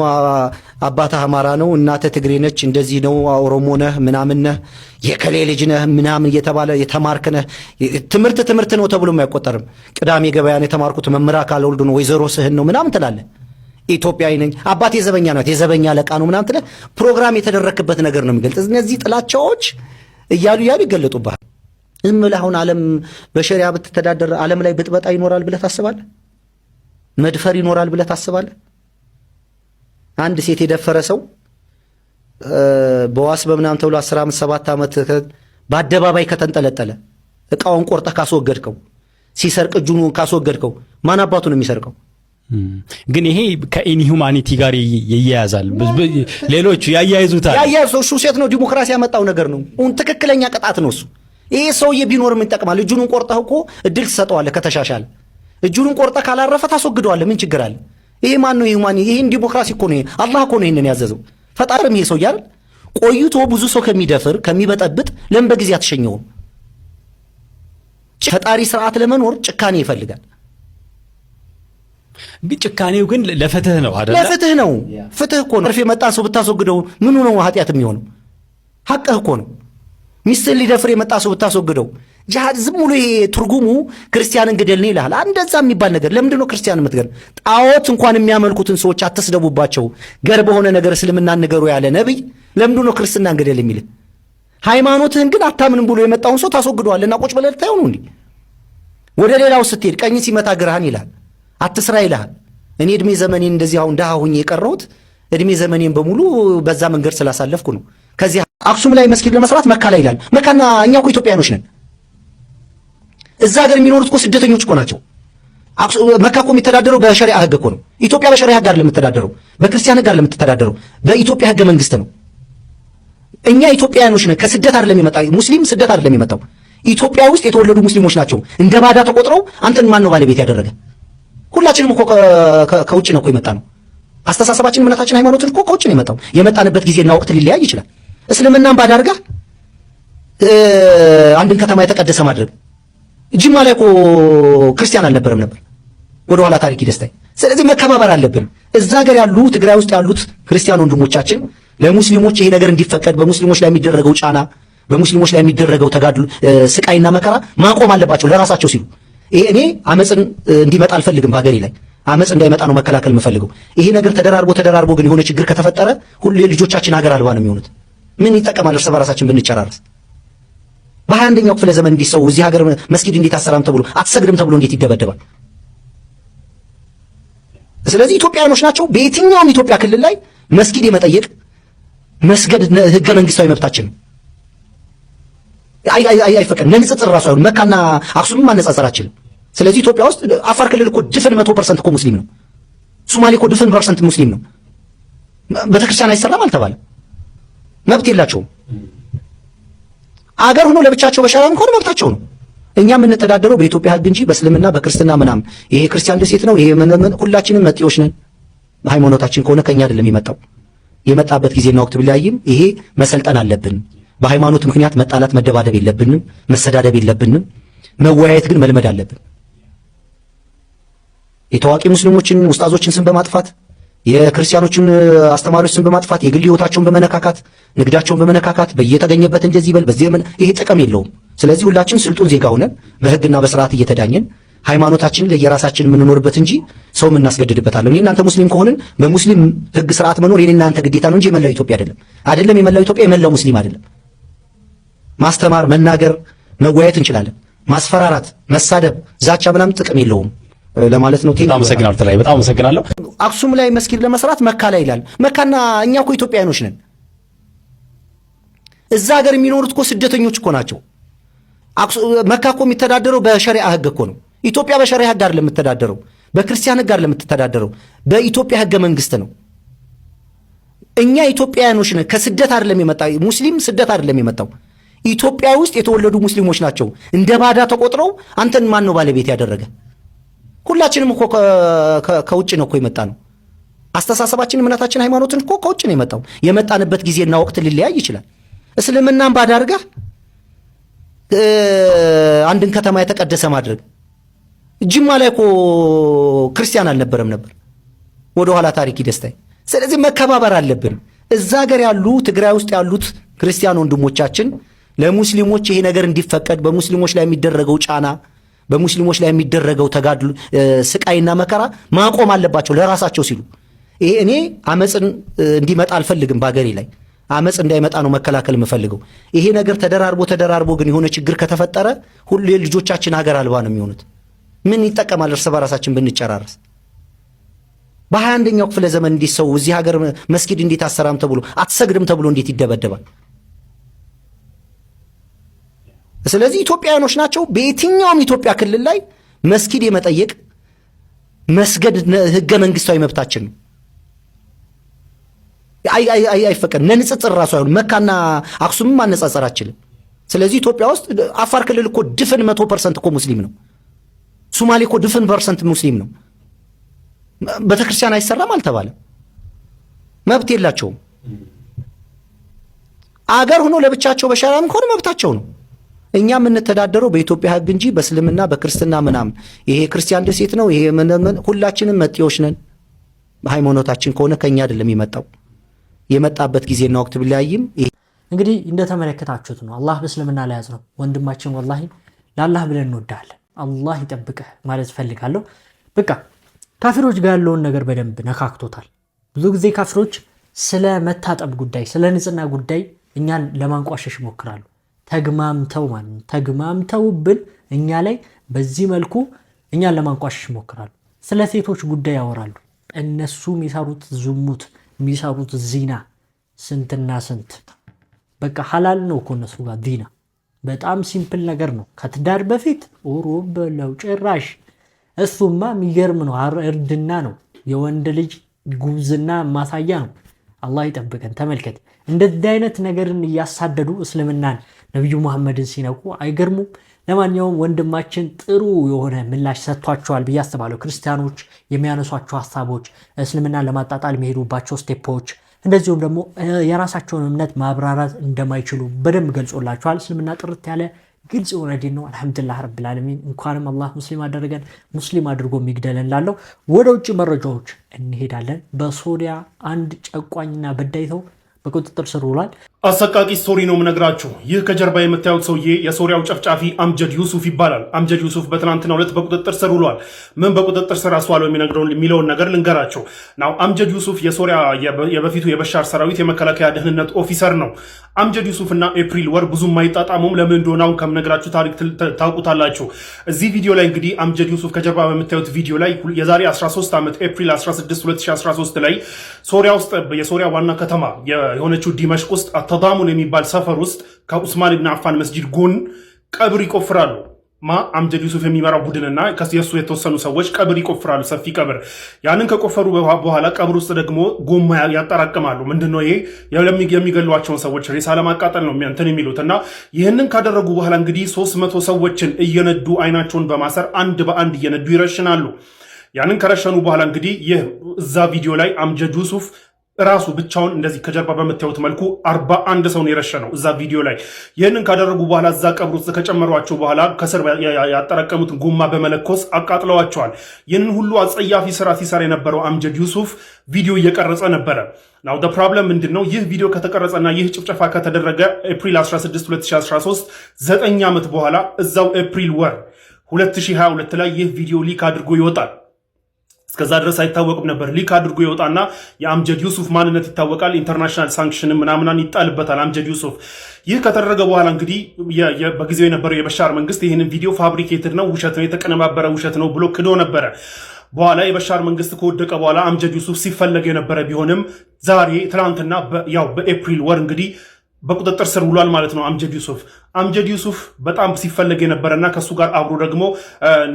አባትህ አማራ ነው እናትህ ትግሬ ነች፣ እንደዚህ ነው ኦሮሞ ነህ ምናምን ነህ የከሌ ልጅ ነህ ምናምን እየተባለ የተማርክ ነህ። ትምህርት ነው ተብሎም አይቆጠርም። ቅዳሜ ገበያን የተማርኩት መምህር አካለ ወልድ ነው ወይዘሮ ስህን ነው ምናምን ትላለህ። ኢትዮጵያዊ ነኝ አባቴ ዘበኛ ነው የዘበኛ አለቃ ነው ምናምን ትላለህ። ፕሮግራም የተደረክበት ነገር ነው የሚገልጽ። እነዚህ ጥላቻዎች እያሉ ይገለጡብሃል። ዝም ብለህ አሁን ዓለም በሸሪዓ ብትተዳደር ዓለም ላይ ብጥበጣ ይኖራል ብለህ ታስባለህ? መድፈር ይኖራል ብለህ ታስባለህ? አንድ ሴት የደፈረ ሰው በዋስ በምናምን ተብሎ 10 ዓመት 7 ዓመት በአደባባይ ከተንጠለጠለ እቃውን ቆርጠህ ካስወገድከው ሲሰርቅ እጁን ካስወገድከው ማን አባቱ ነው የሚሰርቀው? ግን ይሄ ከኢንሁማኒቲ ጋር ይያያዛል። ሌሎቹ ያያይዙታል። እሱ ሴት ነው ዲሞክራሲ ያመጣው ነገር ነው። ትክክለኛ ቅጣት ነው እሱ። ይሄ ሰውዬ ቢኖርም ይጠቅማል። እጁን ቆርጠህ እኮ እድል ትሰጠዋለህ ከተሻሻለ። እጁን ቆርጠህ ካላረፈ ታስወግደዋለህ። ምን ችግር አለ? ይሄ ማን ነው ኢንሁማኒ? ይሄን ዲሞክራሲ እኮ ነው። አላህ እኮ ነው ይሄንን ያዘዘው። ፈጣሪም ይሄ ሰው አይደል ቆይቶ ብዙ ሰው ከሚደፍር ከሚበጠብጥ ለምን በጊዜ አትሸኘውም? ፈጣሪ ስርዓት ለመኖር ጭካኔ ይፈልጋል። ጭካኔው ግን ለፍትህ ነው አይደል? ለፍትህ ነው። ፍትህ እኮ ነው። መጣ ሰው ብታስወግደው ምኑ ነው ኃጢአት የሚሆነው? ሐቅህ እኮ ነው። ሚስትን ሊደፍር የመጣ ሰው ብታስወግደው ጂሃድ ዝም ብሎ ይሄ ትርጉሙ ክርስቲያንን ግደልኝ ይልሃል። እንደዛ የሚባል ነገር ለምንድን ነው ክርስቲያን የምትገል? ጣዖት እንኳን የሚያመልኩትን ሰዎች አትስደቡባቸው፣ ገር በሆነ ነገር እስልምና ንገሩ ያለ ነብይ ለምንድን ነው ክርስትናን ግደል የሚል? ሃይማኖትህን ግን አታምንም ብሎ የመጣውን ሰው ታስወግደዋልና ቁጭ ብለህ ታየው ነው እንዴ? ወደ ሌላው ስትሄድ ቀኝ ሲመታ ግራህን ይልሃል፣ አትስራ ይልሃል። እኔ እድሜ ዘመኔን እንደዚህ አሁን ደሃ ሆኜ የቀረሁት እድሜ ዘመኔን በሙሉ በዛ መንገድ ስላሳለፍኩ ነው። ከዚህ አክሱም ላይ መስጊድ ለመስራት መካ ላይ ይላል። መካና እኛ እኮ ኢትዮጵያኖች ነን። እዛ ሀገር የሚኖሩት እኮ ስደተኞች እኮ ናቸው። መካ እኮ የሚተዳደረው በሸሪዓ ህግ እኮ ነው። ኢትዮጵያ በሸሪዓ ህግ አይደለም የምትተዳደረው፣ በክርስቲያን ህግ አይደለም የምትተዳደረው፣ በኢትዮጵያ ህገ መንግስት ነው። እኛ ኢትዮጵያኖች ነን። ከስደት አይደለም የመጣው ሙስሊም፣ ስደት አይደለም የመጣው። ኢትዮጵያ ውስጥ የተወለዱ ሙስሊሞች ናቸው እንደ ባዳ ተቆጥረው አንተን ማን ነው ባለቤት ያደረገ? ሁላችንም እኮ ከውጭ ነው እኮ የመጣ ነው። አስተሳሰባችን፣ እምነታችን፣ ሃይማኖትን እኮ ከውጭ ነው የመጣው። የመጣንበት ጊዜና ወቅት ሊለያይ ይችላል። እስልምናን ባዳ አድርጋ አንድን ከተማ የተቀደሰ ማድረግ። ጅማ ላይ እኮ ክርስቲያን አልነበረም ነበር፣ ወደ ኋላ ታሪክ ይደስታይ። ስለዚህ መከባበር አለብን። እዛ ሀገር ያሉ ትግራይ ውስጥ ያሉት ክርስቲያን ወንድሞቻችን ለሙስሊሞች ይሄ ነገር እንዲፈቀድ በሙስሊሞች ላይ የሚደረገው ጫና፣ በሙስሊሞች ላይ የሚደረገው ተጋድሎ፣ ስቃይና መከራ ማቆም አለባቸው ለራሳቸው ሲሉ። ይሄ እኔ አመጽን እንዲመጣ አልፈልግም። በሀገሬ ላይ አመጽ እንዳይመጣ ነው መከላከል የምፈልገው። ይሄ ነገር ተደራርቦ ግን የሆነ ችግር ከተፈጠረ ሁሉ ልጆቻችን ሀገር አልባ ነው የሚሆኑት። ምን ይጠቀማል እርስ በራሳችን ብንጨራረስ? በ21ኛው ክፍለ ዘመን እንዲህ ሰው እዚህ ሀገር መስጊድ እንዴት አሰራም ተብሎ አትሰግድም ተብሎ እንዴት ይደበደባል? ስለዚህ ኢትዮጵያኖች ናቸው በየትኛውም ኢትዮጵያ ክልል ላይ መስጊድ የመጠየቅ መስገድ ህገ መንግስታዊ መብታችን ነው። አይፈቀድም። ለንጽጽር ራሱ አይሆን መካና አክሱምም ማነጻጸር አችልም። ስለዚህ ኢትዮጵያ ውስጥ አፋር ክልል እኮ ድፍን 100% እኮ ሙስሊም ነው። ሶማሌ እኮ ድፍን % ሙስሊም ነው። ቤተክርስቲያን አይሰራም አልተባለም። መብት የላቸውም። አገር ሆኖ ለብቻቸው በሸራ እንኳን መብታቸው ነው። እኛ የምንተዳደረው በኢትዮጵያ ህግ እንጂ በእስልምና በክርስትና ምናምን ይሄ ክርስቲያን ደሴት ነው ይሄ ሁላችንም መጤዎች ነን። ሃይማኖታችን ከሆነ ከኛ አይደለም የመጣው። የመጣበት ጊዜና ወቅት ቢለያይም ይሄ መሰልጠን አለብን። በሃይማኖት ምክንያት መጣላት መደባደብ የለብንም፣ መሰዳደብ የለብንም። መወያየት ግን መልመድ አለብን። የታዋቂ ሙስሊሞችን ኡስታዞችን ስም በማጥፋት የክርስቲያኖችን አስተማሪዎች ስም በማጥፋት የግል ህይወታቸውን በመነካካት ንግዳቸውን በመነካካት በየተገኘበት እንደዚህ ይበል በዚህ ይሄ ጥቅም የለውም። ስለዚህ ሁላችን ስልጡን ዜጋ ሆነን በህግና በስርዓት እየተዳኘን ሃይማኖታችንን ለየራሳችን የምንኖርበት እንጂ ሰው የምናስገድድበታለን። እኔ እናንተ ሙስሊም ከሆንን በሙስሊም ህግ ስርዓት መኖር የኔ እናንተ ግዴታ ነው እንጂ የመላው ኢትዮጵያ አይደለም። የመላው ኢትዮጵያ የመላው ሙስሊም አይደለም። ማስተማር፣ መናገር፣ መወያየት እንችላለን። ማስፈራራት፣ መሳደብ፣ ዛቻ ምናምን ጥቅም የለውም ለማለት ነው። በጣም አመሰግናለሁ ተላይ፣ በጣም አመሰግናለሁ። አክሱም ላይ መስጊድ ለመስራት መካ ላይ ይላል። መካና እኛ እኮ ኢትዮጵያኖች ነን። እዛ ሀገር የሚኖሩት እኮ ስደተኞች እኮ ናቸው። መካ እኮ የሚተዳደረው በሸሪዓ ህግ እኮ ነው። ኢትዮጵያ በሸሪዓ ህግ አይደለም የምትተዳደረው፣ በክርስቲያን ህግ አይደለም የምትተዳደረው፣ በኢትዮጵያ ህገ መንግስት ነው። እኛ ኢትዮጵያኖች ነን። ከስደት አይደለም የመጣው ሙስሊም፣ ስደት አይደለም የመጣው። ኢትዮጵያ ውስጥ የተወለዱ ሙስሊሞች ናቸው እንደ ባዳ ተቆጥረው አንተን ማን ነው ባለቤት ያደረገ? ሁላችንም እኮ ከውጭ ነው እኮ የመጣ ነው። አስተሳሰባችን፣ እምነታችን፣ ሃይማኖትን እኮ ከውጭ ነው የመጣው። የመጣንበት ጊዜና ወቅት ሊለያይ ይችላል። እስልምናን ባዳ አድርጋ አንድን ከተማ የተቀደሰ ማድረግ። ጅማ ላይ እኮ ክርስቲያን አልነበረም ነበር፣ ወደ ኋላ ታሪክ ይደስታይ። ስለዚህ መከባበር አለብን። እዛ ሀገር ያሉ ትግራይ ውስጥ ያሉት ክርስቲያን ወንድሞቻችን ለሙስሊሞች ይሄ ነገር እንዲፈቀድ በሙስሊሞች ላይ የሚደረገው ጫና፣ በሙስሊሞች ላይ የሚደረገው ተጋድሎ፣ ስቃይና መከራ ማቆም አለባቸው ለራሳቸው ሲሉ። ይሄ እኔ አመጽን እንዲመጣ አልፈልግም። በሀገሬ ላይ አመጽ እንዳይመጣ ነው መከላከል የምፈልገው። ይሄ ነገር ተደራርቦ ግን የሆነ ችግር ከተፈጠረ ሁሉ ልጆቻችን ሀገር አልባ ነው የሚሆኑት። ምን ይጠቀማል እርስ በራሳችን ብንጨራረስ? በ21ኛው ክፍለ ዘመን እንዴት ሰው እዚህ ሀገር መስጊድ እንዴት አሰራም ተብሎ አትሰግድም ተብሎ እንዴት ይደበደባል? ስለዚህ ኢትዮጵያውያኖች ናቸው በየትኛውም ኢትዮጵያ ክልል ላይ መስጊድ የመጠየቅ መስገድ ህገ መንግስታዊ መብታችን ነው። አይፈቀድም። ለንጽጽር ራሱ አይሆን መካና አክሱምም ማነጻጸር አችልም። ስለዚህ ኢትዮጵያ ውስጥ አፋር ክልል እኮ ድፍን 100% እኮ ሙስሊም ነው። ሶማሌ እኮ ድፍን % ሙስሊም ነው። ቤተክርስቲያን አይሰራም አልተባለም። መብት የላቸውም። አገር ሆኖ ለብቻቸው በሸራም ከሆነ መብታቸው ነው። እኛ የምንተዳደረው በኢትዮጵያ ህግ እንጂ በእስልምና በክርስትና ምናምን ይሄ ክርስቲያን ደሴት ነው ይሄ ሁላችንም መጤዎች ነን። ሃይማኖታችን ከሆነ ከኛ አይደለም የመጣው። የመጣበት ጊዜና ወቅት ቢለያይም እንግዲህ እንደተመለከታችሁት ነው አላህ በእስልምና ላይ ያዝ ነው። ወንድማችን ወላሂ ለአላህ ብለን እንወዳለን። አላህ ይጠብቅህ ማለት ፈልጋለሁ። በቃ ካፊሮች ጋር ያለውን ነገር በደንብ ነካክቶታል። ብዙ ጊዜ ካፊሮች ስለ መታጠብ ጉዳይ፣ ስለ ንጽህና ጉዳይ እኛን ለማንቋሸሽ ይሞክራሉ። ተግማምተው ማለት ነው። ተግማምተውብን እኛ ላይ በዚህ መልኩ እኛን ለማንቋሸሽ ይሞክራሉ። ስለ ሴቶች ጉዳይ ያወራሉ። እነሱ የሚሰሩት ዝሙት፣ የሚሰሩት ዚና ስንትና ስንት በቃ ሐላል ነው እኮ እነሱ ጋር ዲና በጣም ሲምፕል ነገር ነው። ከትዳር በፊት ኦሮብ በለው ጭራሽ እሱማ የሚገርም ነው። እርድና ነው። የወንድ ልጅ ጉብዝና ማሳያ ነው። አላህ ይጠብቀን። ተመልከት፣ እንደዚህ አይነት ነገርን እያሳደዱ እስልምናን ነብዩ መሐመድን ሲነቁ አይገርሙም? ለማንኛውም ወንድማችን ጥሩ የሆነ ምላሽ ሰጥቷቸዋል ብዬ አስባለሁ። ክርስቲያኖች የሚያነሷቸው ሐሳቦች፣ እስልምናን ለማጣጣል የሚሄዱባቸው ስቴፖች፣ እንደዚሁም ደግሞ የራሳቸውን እምነት ማብራራት እንደማይችሉ በደንብ ገልጾላቸዋል። እስልምና ጥርት ያለ ግልጽ የሆነ ዲን ነው። አልሐምዱሊላህ ረብል ዓለሚን። እንኳንም አላህ ሙስሊም አደረገን፣ ሙስሊም አድርጎ የሚግደለን ላለው። ወደ ውጭ መረጃዎች እንሄዳለን። በሶሪያ አንድ ጨቋኝና በዳይ ሰው በቁጥጥር ስር ውሏል። አሰቃቂ ስቶሪ ነው የምነግራችሁ። ይህ ከጀርባ የምታዩት ሰውዬ የሶሪያው ጨፍጫፊ አምጀድ ዩሱፍ ይባላል። አምጀድ ዩሱፍ በትናንትናው ዕለት በቁጥጥር ስር ውሏል። ምን በቁጥጥር ስር አስዋለው የሚለውን ነገር ልንገራቸው። ናው አምጀድ ዩሱፍ የሶሪያ የበፊቱ የበሻር ሰራዊት የመከላከያ ደህንነት ኦፊሰር ነው። አምጀድ ዩሱፍ እና ኤፕሪል ወር ብዙም አይጣጣሙም። ለምን እንደሆነ አሁን ከምነግራችሁ ታሪክ ታውቁታላችሁ። እዚህ ቪዲዮ ላይ እንግዲህ አምጀድ ዩሱፍ ከጀርባ በምታዩት ቪዲዮ ላይ የዛሬ 13 ዓመት ኤፕሪል 16 2013 ላይ ሶሪያ ውስጥ የሶሪያ ዋና ከተማ የሆነችው ዲመሽቅ ውስጥ ተዳሙን የሚባል ሰፈር ውስጥ ከኡስማን ኢብኑ አፋን መስጂድ ጎን ቀብር ይቆፍራሉ። አምጀድ ዩሱፍ የሚመራው ቡድንና የሱ የተወሰኑ ሰዎች ቀብር ይቆፍራሉ፣ ሰፊ ቀብር። ያንን ከቆፈሩ በኋላ ቀብር ውስጥ ደግሞ ጎማ ያጠራቅማሉ። ምንድነው ይሄ? የሚገሏቸውን ሰዎች ሬሳ ለማቃጠል ነው እንትን የሚሉት። እና ይህንን ካደረጉ በኋላ እንግዲህ 300 ሰዎችን እየነዱ አይናቸውን በማሰር አንድ በአንድ እየነዱ ይረሽናሉ። ያንን ከረሸኑ በኋላ እንግዲህ ይህ እዛ ቪዲዮ ላይ አምጀድ ዩሱፍ ራሱ ብቻውን እንደዚህ ከጀርባ በምታዩት መልኩ 41 ሰው ነው የረሸነው እዛ ቪዲዮ ላይ። ይህንን ካደረጉ በኋላ እዛ ቀብር ውስጥ ከጨመሯቸው በኋላ ከስር ያጠራቀሙትን ጎማ በመለኮስ አቃጥለዋቸዋል። ይህንን ሁሉ አጸያፊ ስራ ሲሰራ የነበረው አምጀድ ዩሱፍ ቪዲዮ እየቀረጸ ነበረ። ናው ደ ፕሮብለም ምንድነው? ይህ ቪዲዮ ከተቀረጸና ይህ ጭፍጨፋ ከተደረገ ኤፕሪል 16 2013 9 ዓመት በኋላ እዛው ኤፕሪል ወር 2022 ላይ ይህ ቪዲዮ ሊክ አድርጎ ይወጣል። እስከዛ ድረስ አይታወቅም ነበር። ሊክ አድርጎ ይወጣና የአምጀድ ዩሱፍ ማንነት ይታወቃል። ኢንተርናሽናል ሳንክሽን ምናምናን ይጣልበታል አምጀድ ዩሱፍ። ይህ ከተደረገ በኋላ እንግዲህ በጊዜው የነበረው የበሻር መንግስት ይህንን ቪዲዮ ፋብሪኬትድ ነው፣ ውሸት ነው፣ የተቀነባበረ ውሸት ነው ብሎ ክዶ ነበረ። በኋላ የበሻር መንግስት ከወደቀ በኋላ አምጀድ ዩሱፍ ሲፈለግ የነበረ ቢሆንም ዛሬ ትናንትና በኤፕሪል ወር እንግዲህ በቁጥጥር ስር ውሏል ማለት ነው አምጀድ ዩሱፍ። አምጀድ ዩሱፍ በጣም ሲፈለግ የነበረና ከሱ ጋር አብሮ ደግሞ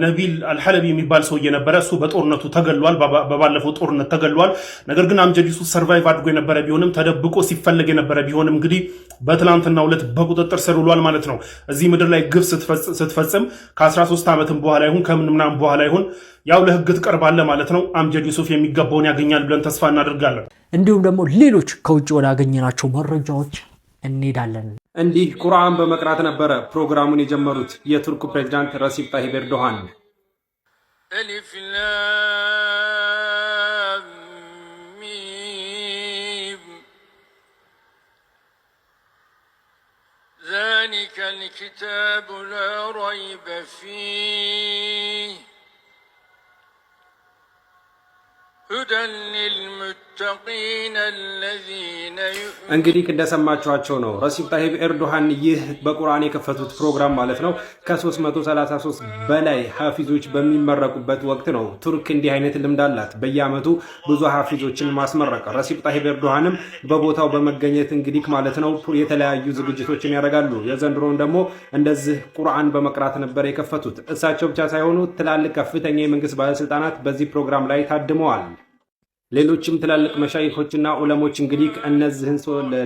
ነቢል አልሐለቢ የሚባል ሰው የነበረ እሱ በጦርነቱ ተገሏል። በባለፈው ጦርነት ተገሏል። ነገር ግን አምጀድ ዩሱፍ ሰርቫይቭ አድርጎ የነበረ ቢሆንም ተደብቆ ሲፈለግ የነበረ ቢሆንም እንግዲህ በትናንትናው ዕለት በቁጥጥር ስር ውሏል ማለት ነው። እዚህ ምድር ላይ ግፍ ስትፈጽም ከ13 ዓመትም በኋላ ይሁን ከምንም በኋላ ይሁን ያው ለህግ ትቀርባለህ ማለት ነው። አምጀድ ዩሱፍ የሚገባውን ያገኛል ብለን ተስፋ እናደርጋለን። እንዲሁም ደግሞ ሌሎች ከውጭ ወዳገኘናቸው መረጃዎች እንሄዳለን። እንዲህ ቁርአን በመቅራት ነበረ ፕሮግራሙን የጀመሩት የቱርኩ ፕሬዝዳንት ረሲፕ ታይብ ኤርዶሃን። አሊፍ ላም ሚም ዛሊከ ልኪታቡ ላ ረይበ ፊህ ሁደን ሊልሙተቂን አለዚነ እንግዲህ እንደሰማችኋቸው ነው ረሲፕ ታይብ ኤርዶሃን ይህ በቁርአን የከፈቱት ፕሮግራም ማለት ነው። ከ333 በላይ ሐፊዞች በሚመረቁበት ወቅት ነው። ቱርክ እንዲህ አይነት ልምድ አላት፣ በየዓመቱ ብዙ ሐፊዞችን ማስመረቅ። ረሲፕ ታይብ ኤርዶሃንም በቦታው በመገኘት እንግዲህ ማለት ነው የተለያዩ ዝግጅቶችን ያደርጋሉ። የዘንድሮውን ደግሞ እንደዚህ ቁርአን በመቅራት ነበር የከፈቱት። እሳቸው ብቻ ሳይሆኑ ትላልቅ ከፍተኛ የመንግስት ባለስልጣናት በዚህ ፕሮግራም ላይ ታድመዋል። ሌሎችም ትላልቅ መሻይኾችና ዑለሞች እንግዲህ እነዚህን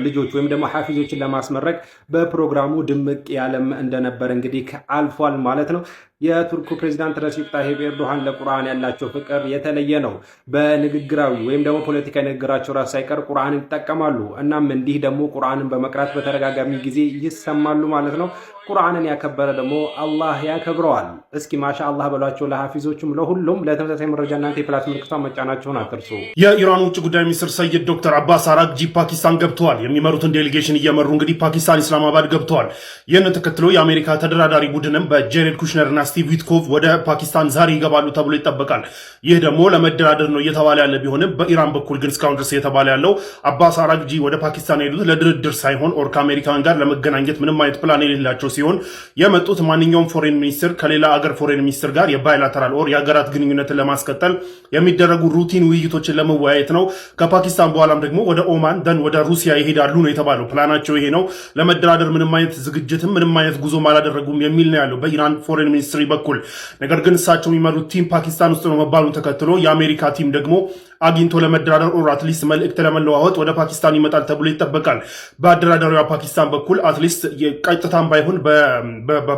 ልጆች ወይም ደግሞ ሐፊዞችን ለማስመረቅ በፕሮግራሙ ድምቅ ያለም እንደነበር እንግዲህ አልፏል ማለት ነው። የቱርኩ ፕሬዚዳንት ረሲፕ ታይብ ኤርዶሃን ለቁርአን ያላቸው ፍቅር የተለየ ነው። በንግግራዊ ወይም ደግሞ ፖለቲካዊ ንግግራቸው ራስ ሳይቀር ቁርአንን ይጠቀማሉ። እናም እንዲህ ደግሞ ቁርአንን በመቅራት በተደጋጋሚ ጊዜ ይሰማሉ ማለት ነው። ቁርአንን ያከበረ ደግሞ አላህ ያከብረዋል። እስኪ ማሻአላህ በሏቸው ለሐፊዞቹም ለሁሉም። ለተመሳሳይ መረጃ እናንተ የፕላስ ምልክቷን መጫናችሁን አትርሱ። የኢራን ውጭ ጉዳይ ሚኒስትር ሰይድ ዶክተር አባስ አራግጂ ፓኪስታን ገብተዋል። የሚመሩትን ዴሌጌሽን እየመሩ እንግዲህ ፓኪስታን ኢስላማባድ ገብተዋል። ይህንን ተከትሎ የአሜሪካ ተደራዳሪ ቡድንም በጄሬድ ኩሽነር እና ስቲቭ ዊትኮቭ ወደ ፓኪስታን ዛሬ ይገባሉ ተብሎ ይጠበቃል። ይህ ደግሞ ለመደራደር ነው እየተባለ ያለ ቢሆንም በኢራን በኩል ግን እስካሁን ድረስ እየተባለ ያለው አባስ አራግጂ ወደ ፓኪስታን የሄዱት ለድርድር ሳይሆን ኦር ከአሜሪካን ጋር ለመገናኘት ምንም አይነት ፕላን የሌላቸው ሲሆን የመጡት ማንኛውም ፎሬን ሚኒስትር ከሌላ አገር ፎሬን ሚኒስትር ጋር የባይላተራል ኦር የሀገራት ግንኙነትን ለማስቀጠል የሚደረጉ ሩቲን ውይይቶችን ለመወያየት ነው። ከፓኪስታን በኋላም ደግሞ ወደ ኦማን ደን ወደ ሩሲያ ይሄዳሉ ነው የተባለው። ፕላናቸው ይሄ ነው። ለመደራደር ምንም አይነት ዝግጅትም ምንም አይነት ጉዞም አላደረጉም የሚል ነው ያለው በኢራን ፎሬን ሚኒስትሪ በኩል። ነገር ግን እሳቸው የሚመሩት ቲም ፓኪስታን ውስጥ ነው መባሉን ተከትሎ የአሜሪካ ቲም ደግሞ አግኝቶ ለመደራደር ኦር አትሊስት መልእክት ለመለዋወጥ ወደ ፓኪስታን ይመጣል ተብሎ ይጠበቃል። በአደራዳሪዋ ፓኪስታን በኩል አትሊስት ቀጥታም ባይሆን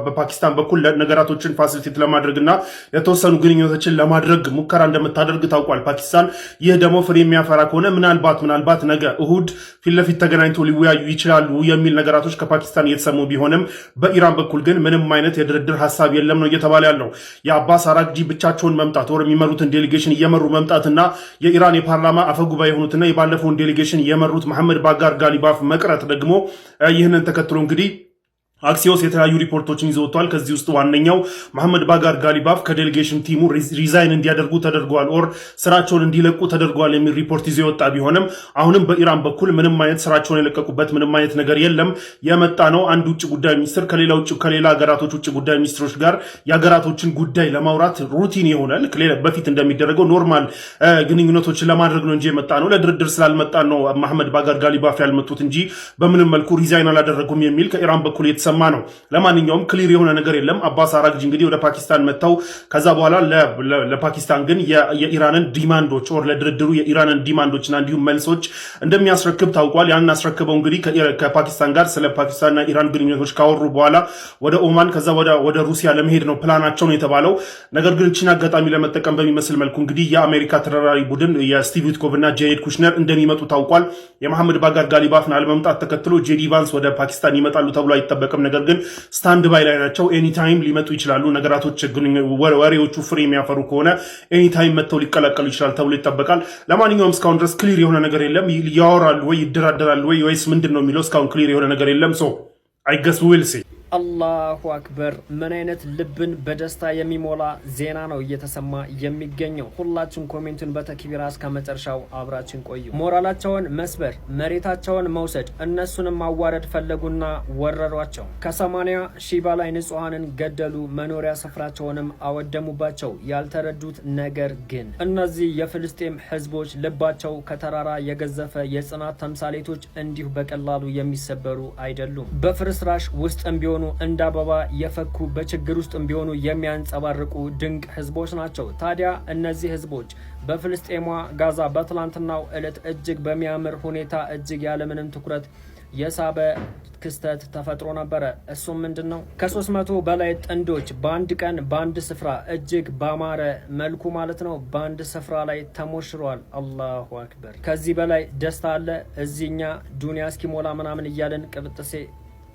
በፓኪስታን በኩል ነገራቶችን ፋሲሊቴት ለማድረግና የተወሰኑ ግንኙነቶችን ለማድረግ ሙከራ እንደምታደርግ ታውቋል ፓኪስታን። ይህ ደግሞ ፍሬ የሚያፈራ ከሆነ ምናልባት ነገ እሁድ ፊት ለፊት ተገናኝቶ ሊወያዩ ይችላሉ የሚል ነገራቶች ከፓኪስታን እየተሰሙ ቢሆንም በኢራን በኩል ግን ምንም አይነት የድርድር ሀሳብ የለም ነው እየተባለ ያለው። የአባስ አራግጂ ብቻቸውን መምጣት ወር የሚመሩትን ዴሌጌሽን እየመሩ መምጣትና የኢራን የፓርላማ አፈጉባኤ የሆኑትና የባለፈውን ዴሌጌሽን የመሩት መሐመድ ባጋር ጋሊባፍ መቅረት ደግሞ ይህንን ተከትሎ እንግዲህ አክሲዮስ የተለያዩ ሪፖርቶችን ይዞ ወጥቷል። ከዚህ ውስጥ ዋነኛው መሐመድ ባጋር ጋሊባፍ ከዴሌጌሽን ቲሙ ሪዛይን እንዲያደርጉ ተደርጓል ኦር ስራቸውን እንዲለቁ ተደርጓል የሚል ሪፖርት ይዞ የወጣ ቢሆንም አሁንም በኢራን በኩል ምንም አይነት ስራቸውን የለቀቁበት ምንም አይነት ነገር የለም። የመጣ ነው አንድ ውጭ ጉዳይ ሚኒስትር ከሌላ ሀገራቶች ውጭ ጉዳይ ሚኒስትሮች ጋር የሀገራቶችን ጉዳይ ለማውራት ሩቲን የሆነ ልክ በፊት እንደሚደረገው ኖርማል ግንኙነቶችን ለማድረግ ነው እንጂ የመጣ ነው። ለድርድር ስላልመጣ ነው መሐመድ ባጋር ጋሊባፍ ያልመጡት እንጂ በምንም መልኩ ሪዛይን አላደረጉም የሚል ከኢራን በኩል የተሰማ ነው። ለማንኛውም ክሊር የሆነ ነገር የለም። አባስ አራግጂ እንግዲህ ወደ ፓኪስታን መጥተው ከዛ በኋላ ለፓኪስታን ግን የኢራንን ዲማንዶች ኦር ለድርድሩ የኢራንን ዲማንዶችና እንዲሁም መልሶች እንደሚያስረክብ ታውቋል። ያንን አስረክበው እንግዲህ ከፓኪስታን ጋር ስለ ፓኪስታንና ኢራን ግንኙነቶች ካወሩ በኋላ ወደ ኦማን ከዛ ወደ ሩሲያ ለመሄድ ነው ፕላናቸው ነው የተባለው። ነገር ግን እቺን አጋጣሚ ለመጠቀም በሚመስል መልኩ እንግዲህ የአሜሪካ ተደራዳሪ ቡድን የስቲቭ ዊትኮቭ እና ጄሬድ ኩሽነር እንደሚመጡ ታውቋል። የመሐመድ ባጋር ጋሊባፍን አለመምጣት ተከትሎ ጄዲ ቫንስ ወደ ፓኪስታን ይመጣሉ ተብሎ አይጠበቅም። ነገር ግን ስታንድ ባይ ላይ ናቸው። ኤኒታይም ሊመጡ ይችላሉ። ነገራቶች ወሬዎቹ ፍሬ የሚያፈሩ ከሆነ ኤኒታይም መጥተው ሊቀላቀሉ ይችላል ተብሎ ይጠበቃል። ለማንኛውም እስካሁን ድረስ ክሊር የሆነ ነገር የለም። ያወራሉ ወይ ይደራደራሉ ወይስ ምንድን ነው የሚለው እስካሁን ክሊር የሆነ ነገር የለም። ሶ አይ ገስ ዊ ዊል ሲ። አላሁ አክበር! ምን አይነት ልብን በደስታ የሚሞላ ዜና ነው እየተሰማ የሚገኘው። ሁላችን ኮሜንቱን በተክቢራ እስከ መጨረሻው አብራችን ቆዩ። ሞራላቸውን መስበር፣ መሬታቸውን መውሰድ፣ እነሱንም ማዋረድ ፈለጉና ወረሯቸው። ከ80 ሺህ በላይ ንጹሐንን ገደሉ፣ መኖሪያ ስፍራቸውንም አወደሙባቸው። ያልተረዱት ነገር ግን እነዚህ የፍልስጤም ህዝቦች ልባቸው ከተራራ የገዘፈ የጽናት ተምሳሌቶች እንዲሁ በቀላሉ የሚሰበሩ አይደሉም። በፍርስራሽ ውስጥም ቢሆኑ እንደ አበባ የፈኩ በችግር ውስጥ ቢሆኑ የሚያንጸባርቁ ድንቅ ህዝቦች ናቸው። ታዲያ እነዚህ ህዝቦች በፍልስጤሟ ጋዛ በትላንትናው ዕለት እጅግ በሚያምር ሁኔታ እጅግ ያለምንም ትኩረት የሳበ ክስተት ተፈጥሮ ነበረ። እሱም ምንድን ነው? ከ300 በላይ ጥንዶች በአንድ ቀን በአንድ ስፍራ እጅግ ባማረ መልኩ ማለት ነው በአንድ ስፍራ ላይ ተሞሽሯል። አላሁ አክበር! ከዚህ በላይ ደስታ አለ? እዚህኛ ዱንያ እስኪሞላ ምናምን እያለን ቅብጥሴ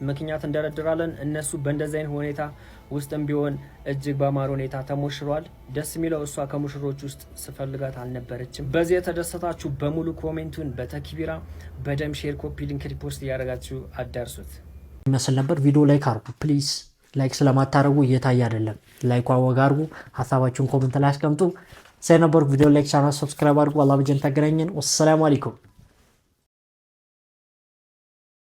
ምክንያት እንደረድራለን። እነሱ በእንደዚህ አይነት ሁኔታ ውስጥም ቢሆን እጅግ በአማረ ሁኔታ ተሞሽሯል። ደስ የሚለው እሷ ከሙሽሮች ውስጥ ስፈልጋት አልነበረችም። በዚህ የተደሰታችሁ በሙሉ ኮሜንቱን በተክቢራ በደም ሼር፣ ኮፒ ሊንክ፣ ሪፖስት እያደረጋችሁ አዳርሱት። ይመስል ነበር። ቪዲዮ ላይክ አርጉ ፕሊዝ። ላይክ ስለማታረጉ እየታየ አይደለም። ላይክ ወጋ አርጉ። ሀሳባችሁን ኮሜንት ላይ አስቀምጡ። ሳይነበርኩ ቪዲዮ ላይክ፣ ቻናል ሰብስክራይብ አድርጉ። አላህ በጀነት ያገናኘን። ወሰላሙ አለይኩም።